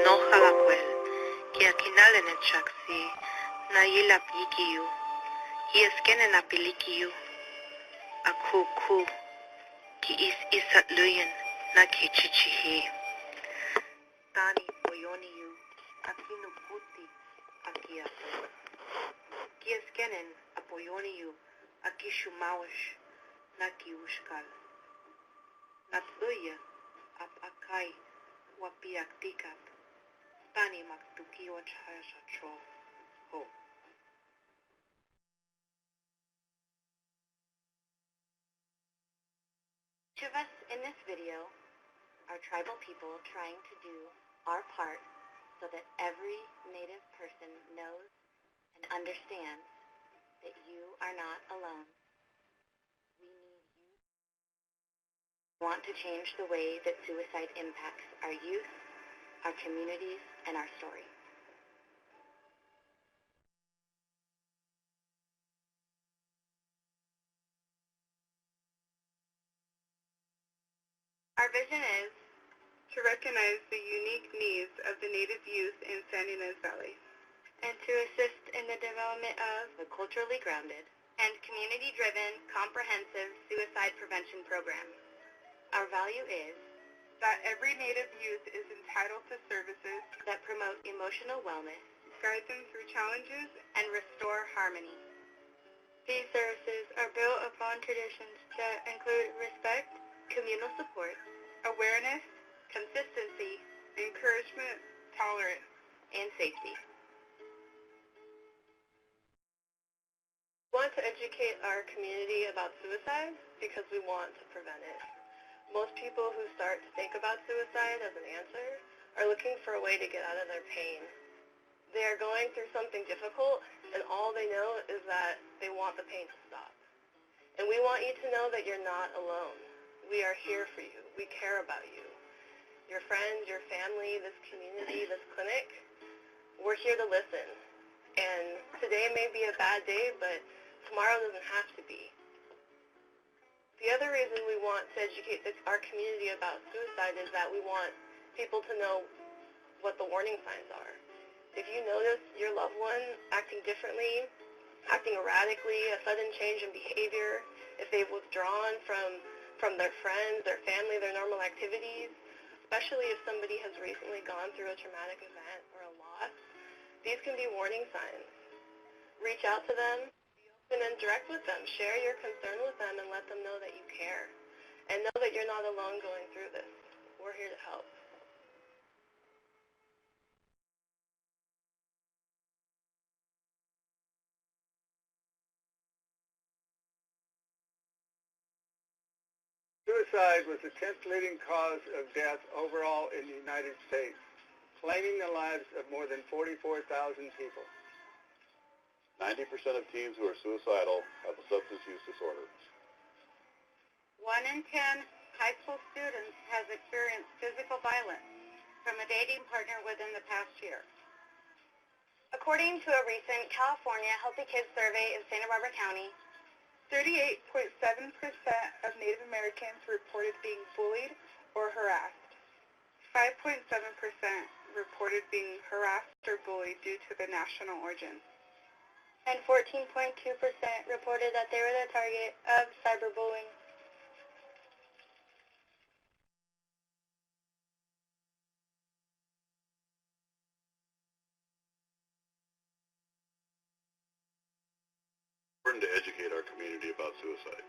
No halakwel, ki akinale ne chaksi, na yila pikiyu, ki eskene na pilikiyu, akuku, ki isat luyen na kichichihi. Tani boyoniyu, akinu puti, akiapo. Ki eskenen apoyoniyu, akishumawish, na kiushkal. Natsuya, ap akai, wapiaktikap. Tani maktuki wachhasha tro. Ho. Each of us in this video are tribal people trying to do our part so that every Native person knows and understands that you are not alone. We need you. We want to change the way that suicide impacts our youth, our communities, and our story. Our vision is to recognize the unique needs of the Native youth in San Ynez Valley and to assist in the development of a culturally grounded and community-driven comprehensive suicide prevention program. Our value is that every Native youth is entitled to services that promote emotional wellness, guide them through challenges, and restore harmony. These services are built upon traditions that include respect, communal support, awareness, consistency, encouragement, tolerance, and safety. We want to educate our community about suicide because we want to prevent it. Most people who start to think about suicide as an answer are looking for a way to get out of their pain. They are going through something difficult, and all they know is that they want the pain to stop. And we want you to know that you're not alone. We are here for you. We care about you. Your friends, your family, this community, this clinic, we're here to listen. And today may be a bad day, but tomorrow doesn't have to be. The other reason we want to educate our community about suicide is that we want people to know what the warning signs are. If you notice your loved one acting differently, acting erratically, a sudden change in behavior, if they've withdrawn from their friends, their family, their normal activities, especially if somebody has recently gone through a traumatic event or a loss, these can be warning signs. Reach out to them, be open and direct with them. Share your concern with them and let them know that you care. And know that you're not alone going through this. We're here to help. Suicide was the 10th leading cause of death overall in the United States, claiming the lives of more than 44,000 people. 90% of teens who are suicidal have a substance use disorder. 1 in 10 high school students has experienced physical violence from a dating partner within the past year. According to a recent California Healthy Kids survey in Santa Barbara County, 38.7% of Native Americans reported being bullied or harassed. 5.7% reported being harassed or bullied due to their national origin. And 14.2% reported that they were the target of cyberbullying. It's important to educate our community about suicide.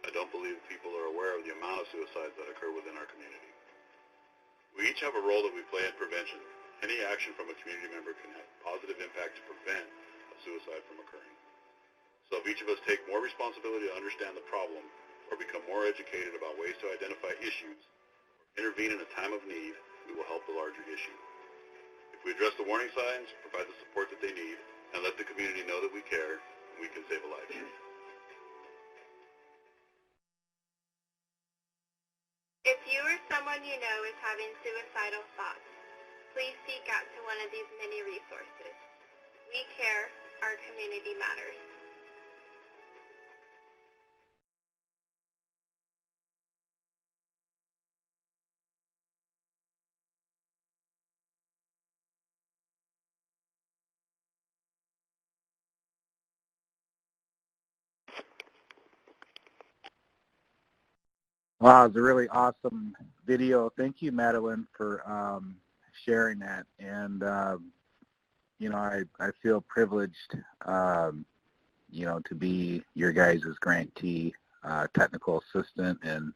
I don't believe people are aware of the amount of suicides that occur within our community. We each have a role that we play in prevention. Any action from a community member can have a positive impact to prevent a suicide from occurring. So if each of us take more responsibility to understand the problem or become more educated about ways to identify issues or intervene in a time of need, we will help the larger issue. If we address the warning signs, provide the support that they need, and let the community know that we care, we can save a life. If you or someone you know is having suicidal thoughts, please seek out to one of these many resources. We care, our community matters. Wow, it's a really awesome video. Thank you, Madeline, for sharing that. And, you know, I feel privileged, you know, to be your guys' grantee, technical assistant, and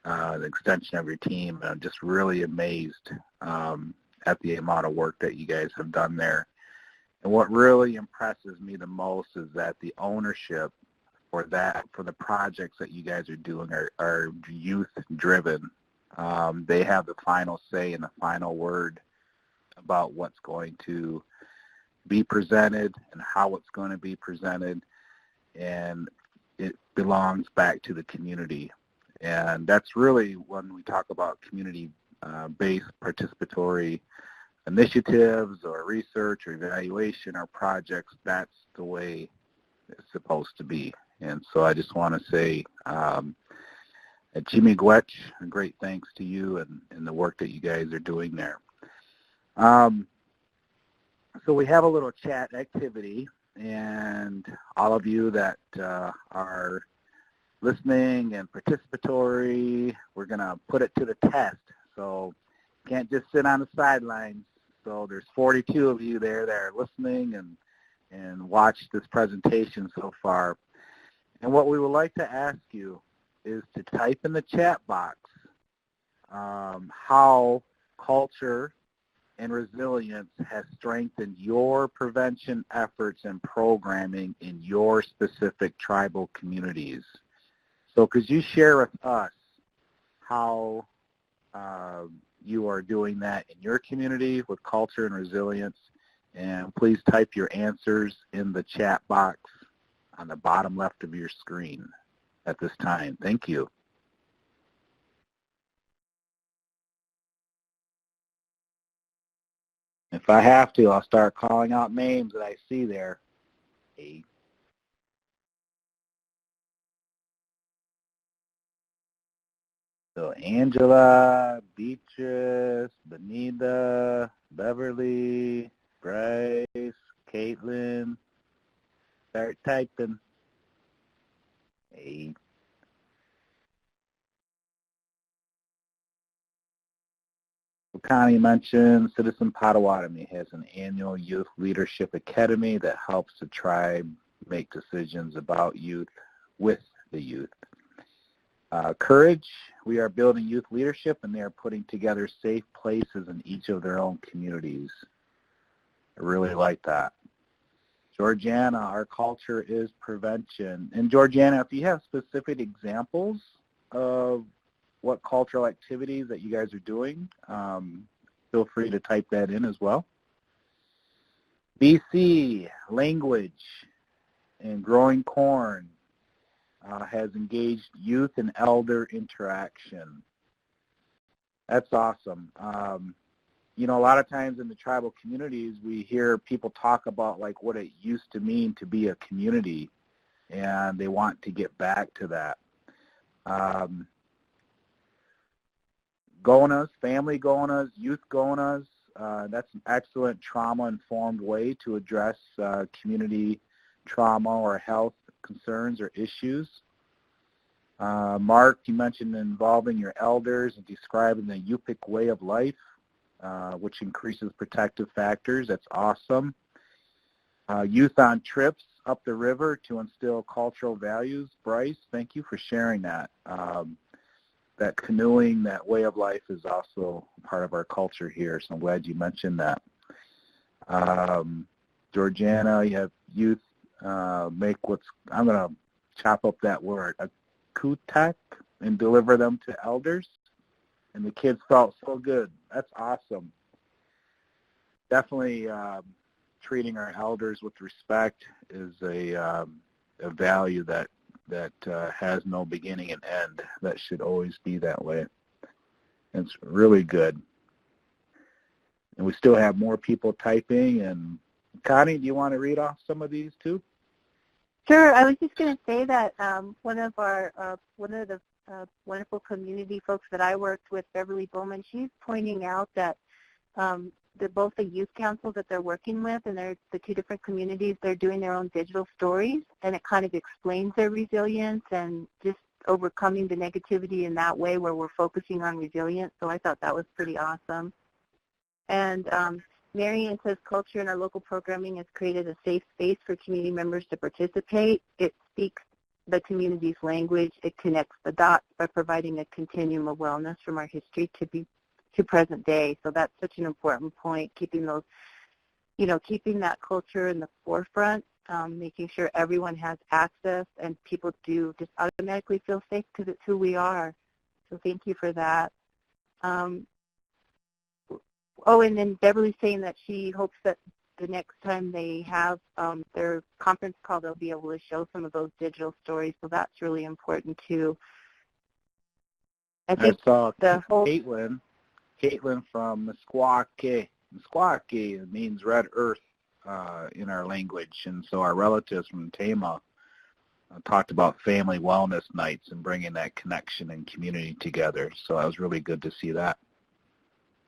the extension of your team. And I'm just really amazed at the amount of work that you guys have done there. And what really impresses me the most is that the ownership for the projects that you guys are doing are youth driven. They have the final say and the final word about what's going to be presented and how it's going to be presented, and it belongs back to the community. And that's really when we talk about community-based participatory initiatives or research or evaluation or projects, that's the way it's supposed to be. And so I just want to say, Jimmy Gwetch, a great thanks to you and the work that you guys are doing there. So we have a little chat activity, and all of you that are listening and participatory, we're going to put it to the test. So you can't just sit on the sidelines. So there's 42 of you there that are listening and watch this presentation so far. And what we would like to ask you is to type in the chat box how culture and resilience has strengthened your prevention efforts and programming in your specific tribal communities. So could you share with us how you are doing that in your community with culture and resilience? And please type your answers in the chat box on the bottom left of your screen at this time. Thank you. If I have to, I'll start calling out names that I see there. Hey. So Angela, Beatrice, Benita, Beverly, Bryce, Caitlin, start typing. Hey. Connie mentioned Citizen Potawatomi has an annual youth leadership academy that helps the tribe make decisions about youth with the youth. Courage, we are building youth leadership and they are putting together safe places in each of their own communities. I really like that. Georgiana, our culture is prevention. And Georgiana, if you have specific examples of what cultural activities that you guys are doing, feel free to type that in as well. BC, language and growing corn has engaged youth and elder interaction. That's awesome. You know, a lot of times in the tribal communities, we hear people talk about like what it used to mean to be a community, and they want to get back to that. GONAs, family GONAs, youth GONAs, that's an excellent trauma-informed way to address community trauma or health concerns or issues. Mark, you mentioned involving your elders and describing the Yupik way of life, which increases protective factors. That's awesome. Youth on trips up the river to instill cultural values. Bryce, thank you for sharing that. That canoeing, that way of life is also part of our culture here, so I'm glad you mentioned that. Georgiana, you have youth make what's, I'm going to chop up that word, a kutak, and deliver them to elders, and the kids felt so good. That's awesome. Definitely treating our elders with respect is a value that has no beginning and end. That should always be that way. It's really good. And we still have more people typing. And Connie, do you want to read off some of these too? Sure. I was just going to say that one of the wonderful community folks that I worked with, Beverly Bowman, she's pointing out that both the youth councils that they're working with and the two different communities, they're doing their own digital stories, and it kind of explains their resilience and just overcoming the negativity in that way where we're focusing on resilience. So I thought that was pretty awesome. And Marian says culture in our local programming has created a safe space for community members to participate. It speaks the community's language. It connects the dots by providing a continuum of wellness from our history to present day. So that's such an important point, keeping those, keeping that culture in the forefront, making sure everyone has access and people do just automatically feel safe because it's who we are. So thank you for that. And then Beverly's saying that she hopes that the next time they have their conference call, they'll be able to show some of those digital stories. So that's really important too. I saw Caitlin from Meskwaki. Meskwaki means red earth in our language, and so our relatives from Tama talked about family wellness nights and bringing that connection and community together. So that was really good to see that.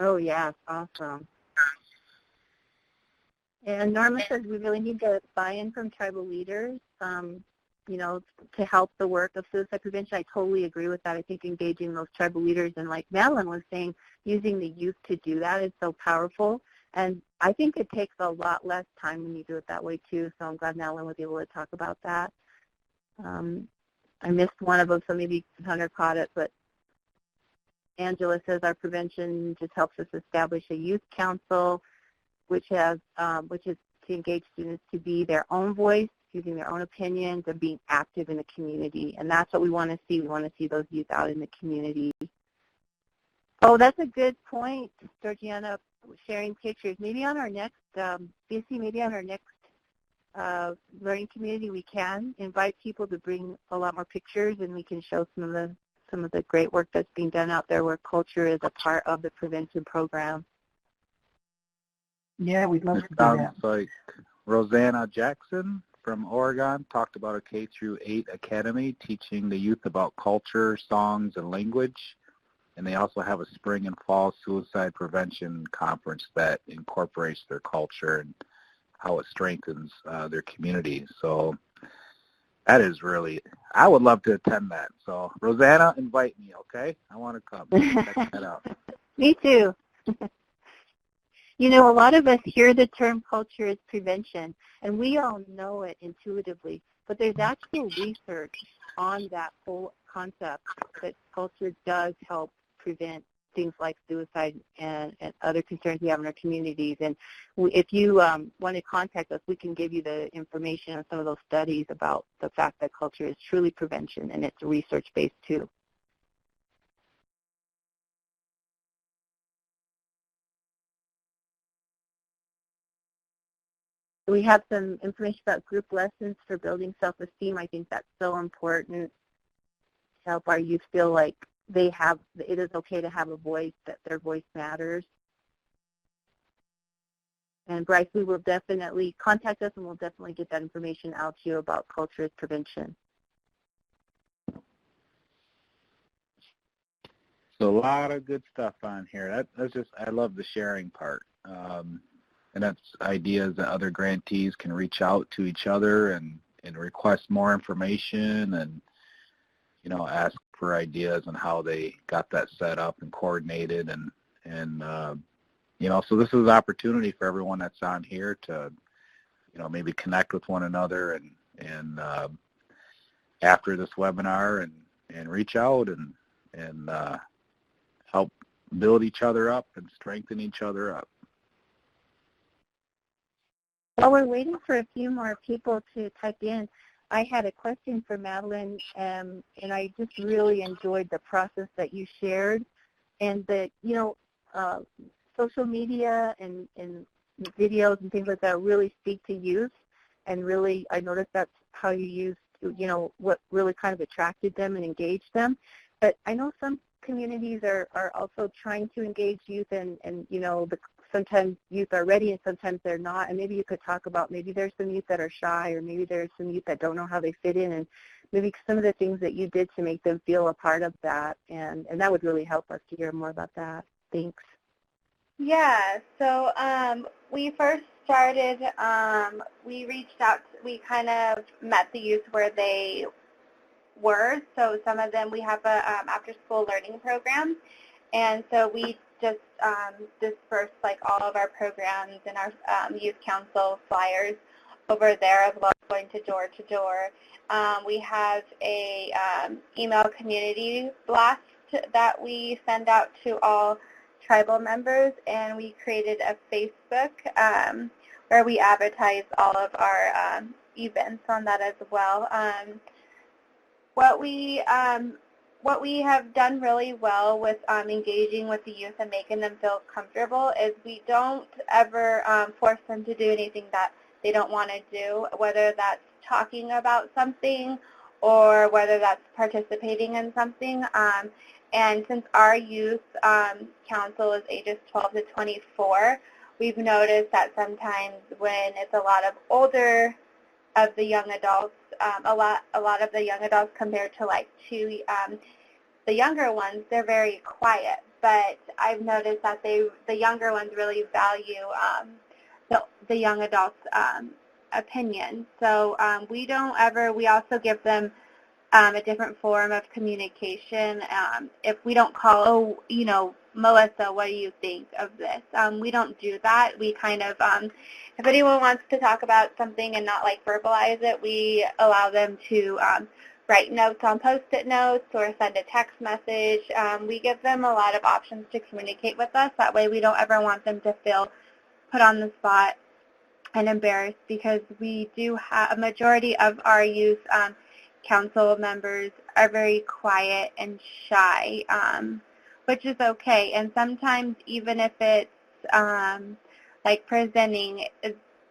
Oh, yeah, awesome. And Norma says we really need to buy-in from tribal leaders, to help the work of suicide prevention. I totally agree with that. I think engaging those tribal leaders, and like Madeline was saying, using the youth to do that is so powerful. And I think it takes a lot less time when you do it that way, too. So I'm glad Madeline was able to talk about that. I missed one of them, so maybe Hunter caught it, but Angela says our prevention just helps us establish a youth council, which is to engage students to be their own voice, using their own opinions, and being active in the community. And that's what we want to see. We want to see those youth out in the community. Oh, that's a good point, Georgiana, sharing pictures. Maybe on our next, BC, maybe on our next learning community, we can invite people to bring a lot more pictures, and we can show some of the great work that's being done out there where culture is a part of the prevention program. Yeah, we'd love to do Sounds that. like Rosanna Jackson from Oregon talked about a K-8 academy teaching the youth about culture, songs, and language. And they also have a spring and fall suicide prevention conference that incorporates their culture and how it strengthens their community. So that is really, I would love to attend that. So Rosanna, invite me, okay? I want to come. Check that out. Me too. You know, a lot of us hear the term culture as prevention, and we all know it intuitively, but there's actual research on that whole concept that culture does help prevent things like suicide and other concerns we have in our communities. And if you want to contact us, we can give you the information on some of those studies about the fact that culture is truly prevention, and it's research-based too. We have some information about group lessons for building self-esteem. I think that's so important to help our youth feel like it is okay to have a voice, that their voice matters. And Bryce, we will definitely contact us, and we'll definitely get that information out to you about culture as prevention. So a lot of good stuff on here. That's just, I love the sharing part. And that's ideas that other grantees can reach out to each other and request more information and, you know, ask for ideas on how they got that set up and coordinated and you know, so this is an opportunity for everyone that's on here to, you know, maybe connect with one another and after this webinar and reach out and help build each other up and strengthen each other up. While we're waiting for a few more people to type in, I had a question for Madeline, and I just really enjoyed the process that you shared, and that, you know, social media and videos and things like that really speak to youth, and really I noticed that's how you used, you know, what really kind of attracted them and engaged them. But I know some communities are also trying to engage youth, and you know, sometimes youth are ready and sometimes they're not, and maybe you could talk about maybe there's some youth that are shy, or maybe there's some youth that don't know how they fit in, and maybe some of the things that you did to make them feel a part of that, and that would really help us to hear more about that. Thanks. Yeah, so we first started, we reached out, we kind of met the youth where they were. So some of them, we have a after-school learning program, and so we just dispersed like all of our programs and our youth council flyers over there, as well as going to door. We have a email community blast that we send out to all tribal members, and we created a Facebook where we advertise all of our events on that as well. What we have done really well with engaging with the youth and making them feel comfortable is we don't ever force them to do anything that they don't want to do, whether that's talking about something or whether that's participating in something. And since our youth council is ages 12 to 24, we've noticed that sometimes when it's a lot of older of the young adults, a lot of the young adults compared to like the younger ones, they're very quiet. But I've noticed that the younger ones really value the young adults' opinion. So we also give them a different form of communication. If we don't call, Melissa, what do you think of this? We don't do that. We kind of, if anyone wants to talk about something and not like verbalize it, we allow them to write notes on Post-it notes or send a text message. We give them a lot of options to communicate with us. That way we don't ever want them to feel put on the spot and embarrassed, because we do have a majority of our youth council members are very quiet and shy, which is okay. And sometimes even if it's like presenting,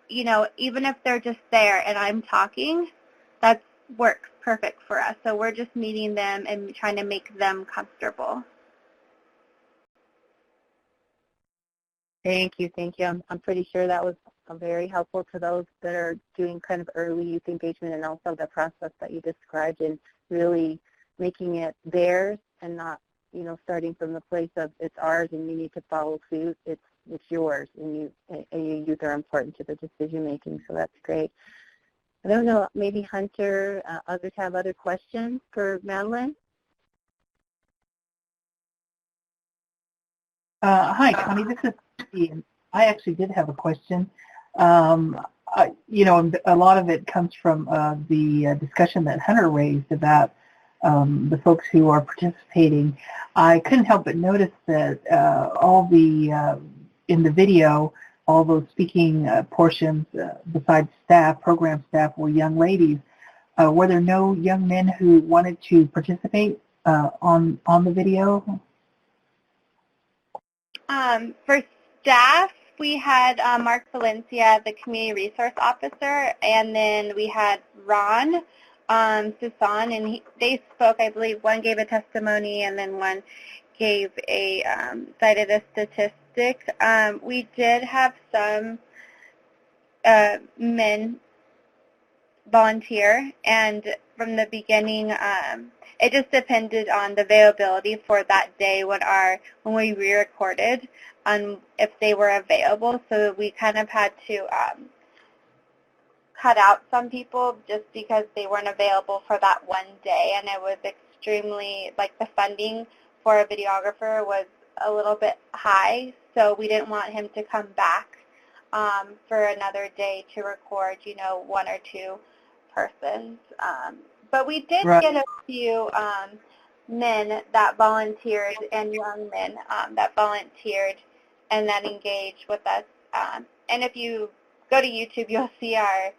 you know, even if they're just there and I'm talking, that works perfect for us. So we're just meeting them and trying to make them comfortable. Thank you, thank you. I'm pretty sure that was very helpful to those that are doing kind of early youth engagement, and also the process that you described and really making it theirs and not, you know, starting from the place of it's ours and you need to follow suit. It's yours, and your youth are important to the decision making. So that's great. I don't know, maybe Hunter, others have other questions for Madeline? Hi, Connie. This is Christy, and I actually did have a question. You know, a lot of it comes from the discussion that Hunter raised about the folks who are participating. I couldn't help but notice that all the in the video, all those speaking portions, besides staff, program staff, were young ladies. Were there no young men who wanted to participate on the video? For staff, we had Mark Valencia, the Community Resource Officer, and then we had Ron Susan, and they spoke, I believe. One gave a testimony, and then one gave a cited a statistic. We did have some men volunteer, and from the beginning, it just depended on the availability for that day when we re-recorded, on if they were available. So we kind of had to cut out some people just because they weren't available for that one day, and it was extremely, like, the funding for a videographer was a little bit high, so we didn't want him to come back for another day to record, you know, one or two persons. But we did get a few men that volunteered, and young men that volunteered and that engaged with us. And if you go to YouTube, you'll see our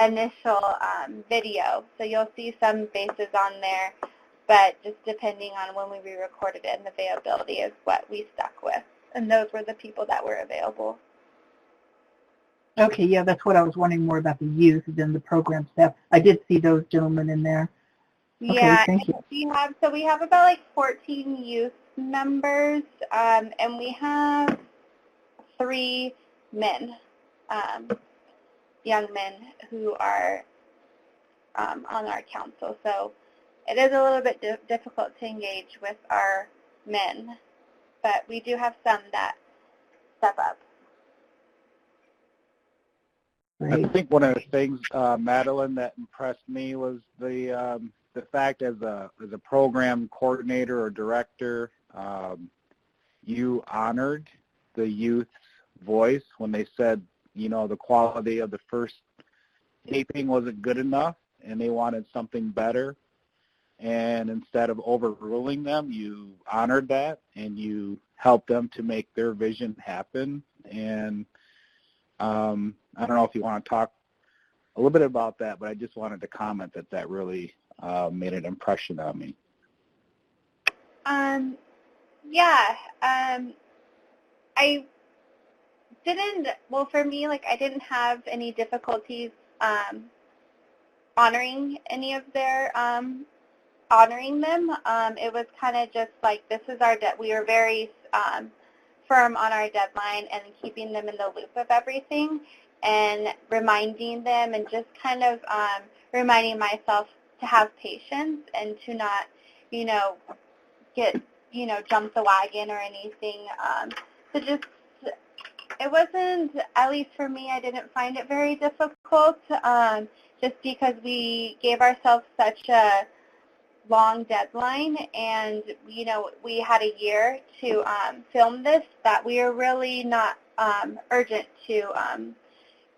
initial video. So you'll see some faces on there, but just depending on when we re-recorded it and the availability is what we stuck with. And those were the people that were available. Okay, yeah, that's what I was wondering, more about the youth than the program staff. I did see those gentlemen in there. Okay, yeah, thank you. We have about like 14 youth members, and we have 3 men, young men who are on our council. So it is a little bit difficult to engage with our men, but we do have some that step up. I think one of the things, Madeline, that impressed me was the fact as a program coordinator or director, you honored the youth's voice when they said, you know, the quality of the first taping wasn't good enough and they wanted something better. And instead of overruling them, you honored that and you helped them to make their vision happen. And I don't know if you want to talk a little bit about that, but I just wanted to comment that really made an impression on me. I didn't, well, for me, like, I didn't have any difficulties honoring any of their, honoring them. It was kind of just like, this is our we were very firm on our deadline and keeping them in the loop of everything and reminding them and just kind of reminding myself to have patience and to not, you know, get, you know, jump the wagon or anything. So just, it wasn't, at least for me, I didn't find it very difficult, just because we gave ourselves such a long deadline, and we had a year to film this, that we are really not urgent to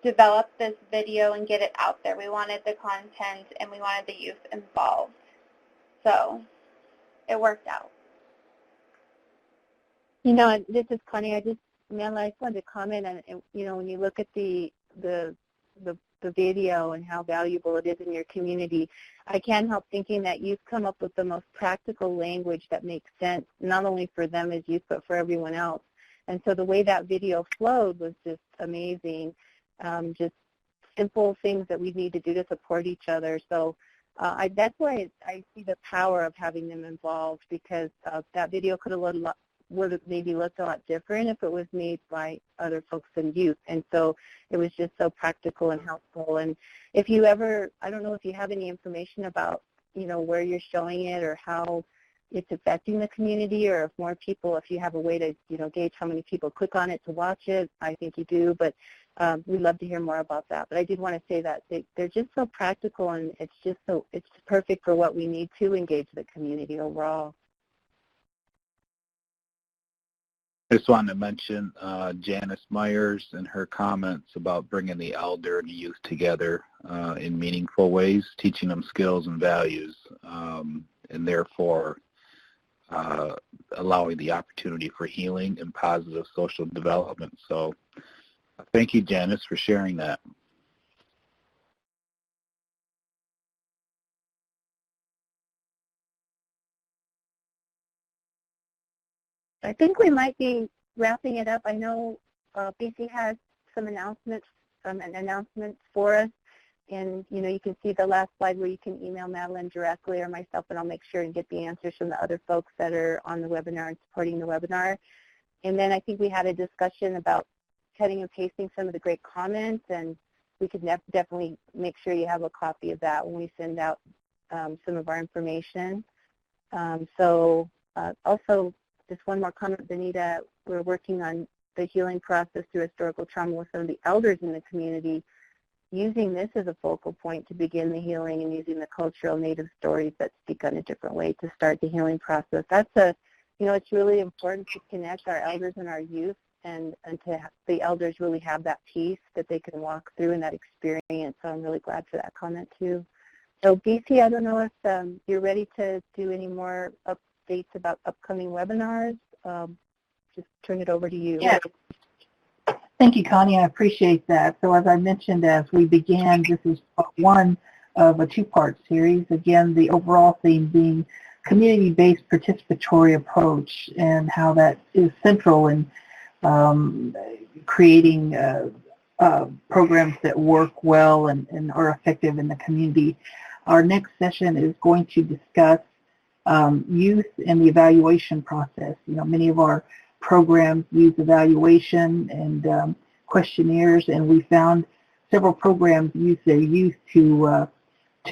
develop this video and get it out there. We wanted the content and we wanted the youth involved, so it worked out. This is Connie. I just wanted to comment on, when you look at the video and how valuable it is in your community, I can't help thinking that you've come up with the most practical language that makes sense, not only for them as youth, but for everyone else. And so the way that video flowed was just amazing, just simple things that we need to do to support each other. So that's why I see the power of having them involved, because that video would have maybe looked a lot different if it was made by other folks in youth. And so it was just so practical and helpful. And if you ever, I don't know if you have any information about, where you're showing it or how it's affecting the community, or if more people, if you have a way to, gauge how many people click on it to watch it. I think you do, but we'd love to hear more about that. But I did want to say that they're just so practical, and it's perfect for what we need to engage the community overall. I just wanted to mention Janice Myers and her comments about bringing the elder and the youth together in meaningful ways, teaching them skills and values, and therefore allowing the opportunity for healing and positive social development. So thank you, Janice, for sharing that. I think we might be wrapping it up. I know BC has some announcements, an announcement for us, and you can see the last slide where you can email Madeline directly or myself, and I'll make sure and get the answers from the other folks that are on the webinar and supporting the webinar. And then I think we had a discussion about cutting and pasting some of the great comments, and we could definitely make sure you have a copy of that when we send out some of our information. Also, just one more comment, Benita, we're working on the healing process through historical trauma with some of the elders in the community, using this as a focal point to begin the healing, and using the cultural native stories that speak on a different way to start the healing process. It's really important to connect our elders and our youth, and to have the elders really have that piece that they can walk through in that experience. So I'm really glad for that comment too. So BC, I don't know if you're ready to do any more updates about upcoming webinars. Just turn it over to you. Yeah. Thank you, Connie. I appreciate that. So as I mentioned as we began, this is part one of a two-part series. Again, the overall theme being community-based participatory approach, and how that is central in creating programs that work well and are effective in the community. Our next session is going to discuss youth and the evaluation process. Many of our programs use evaluation and questionnaires, and we found several programs use their youth to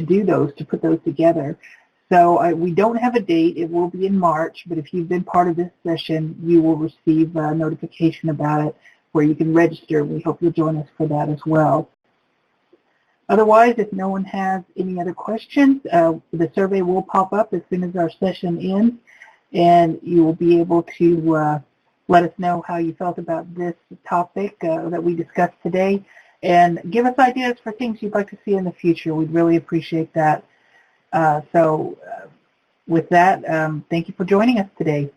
do those, to put those together. So we don't have a date. It will be in March, but if you've been part of this session, you will receive a notification about it where you can register. We hope you'll join us for that as well. Otherwise, if no one has any other questions, the survey will pop up as soon as our session ends, and you will be able to let us know how you felt about this topic that we discussed today, and give us ideas for things you'd like to see in the future. We'd really appreciate that. With that, thank you for joining us today.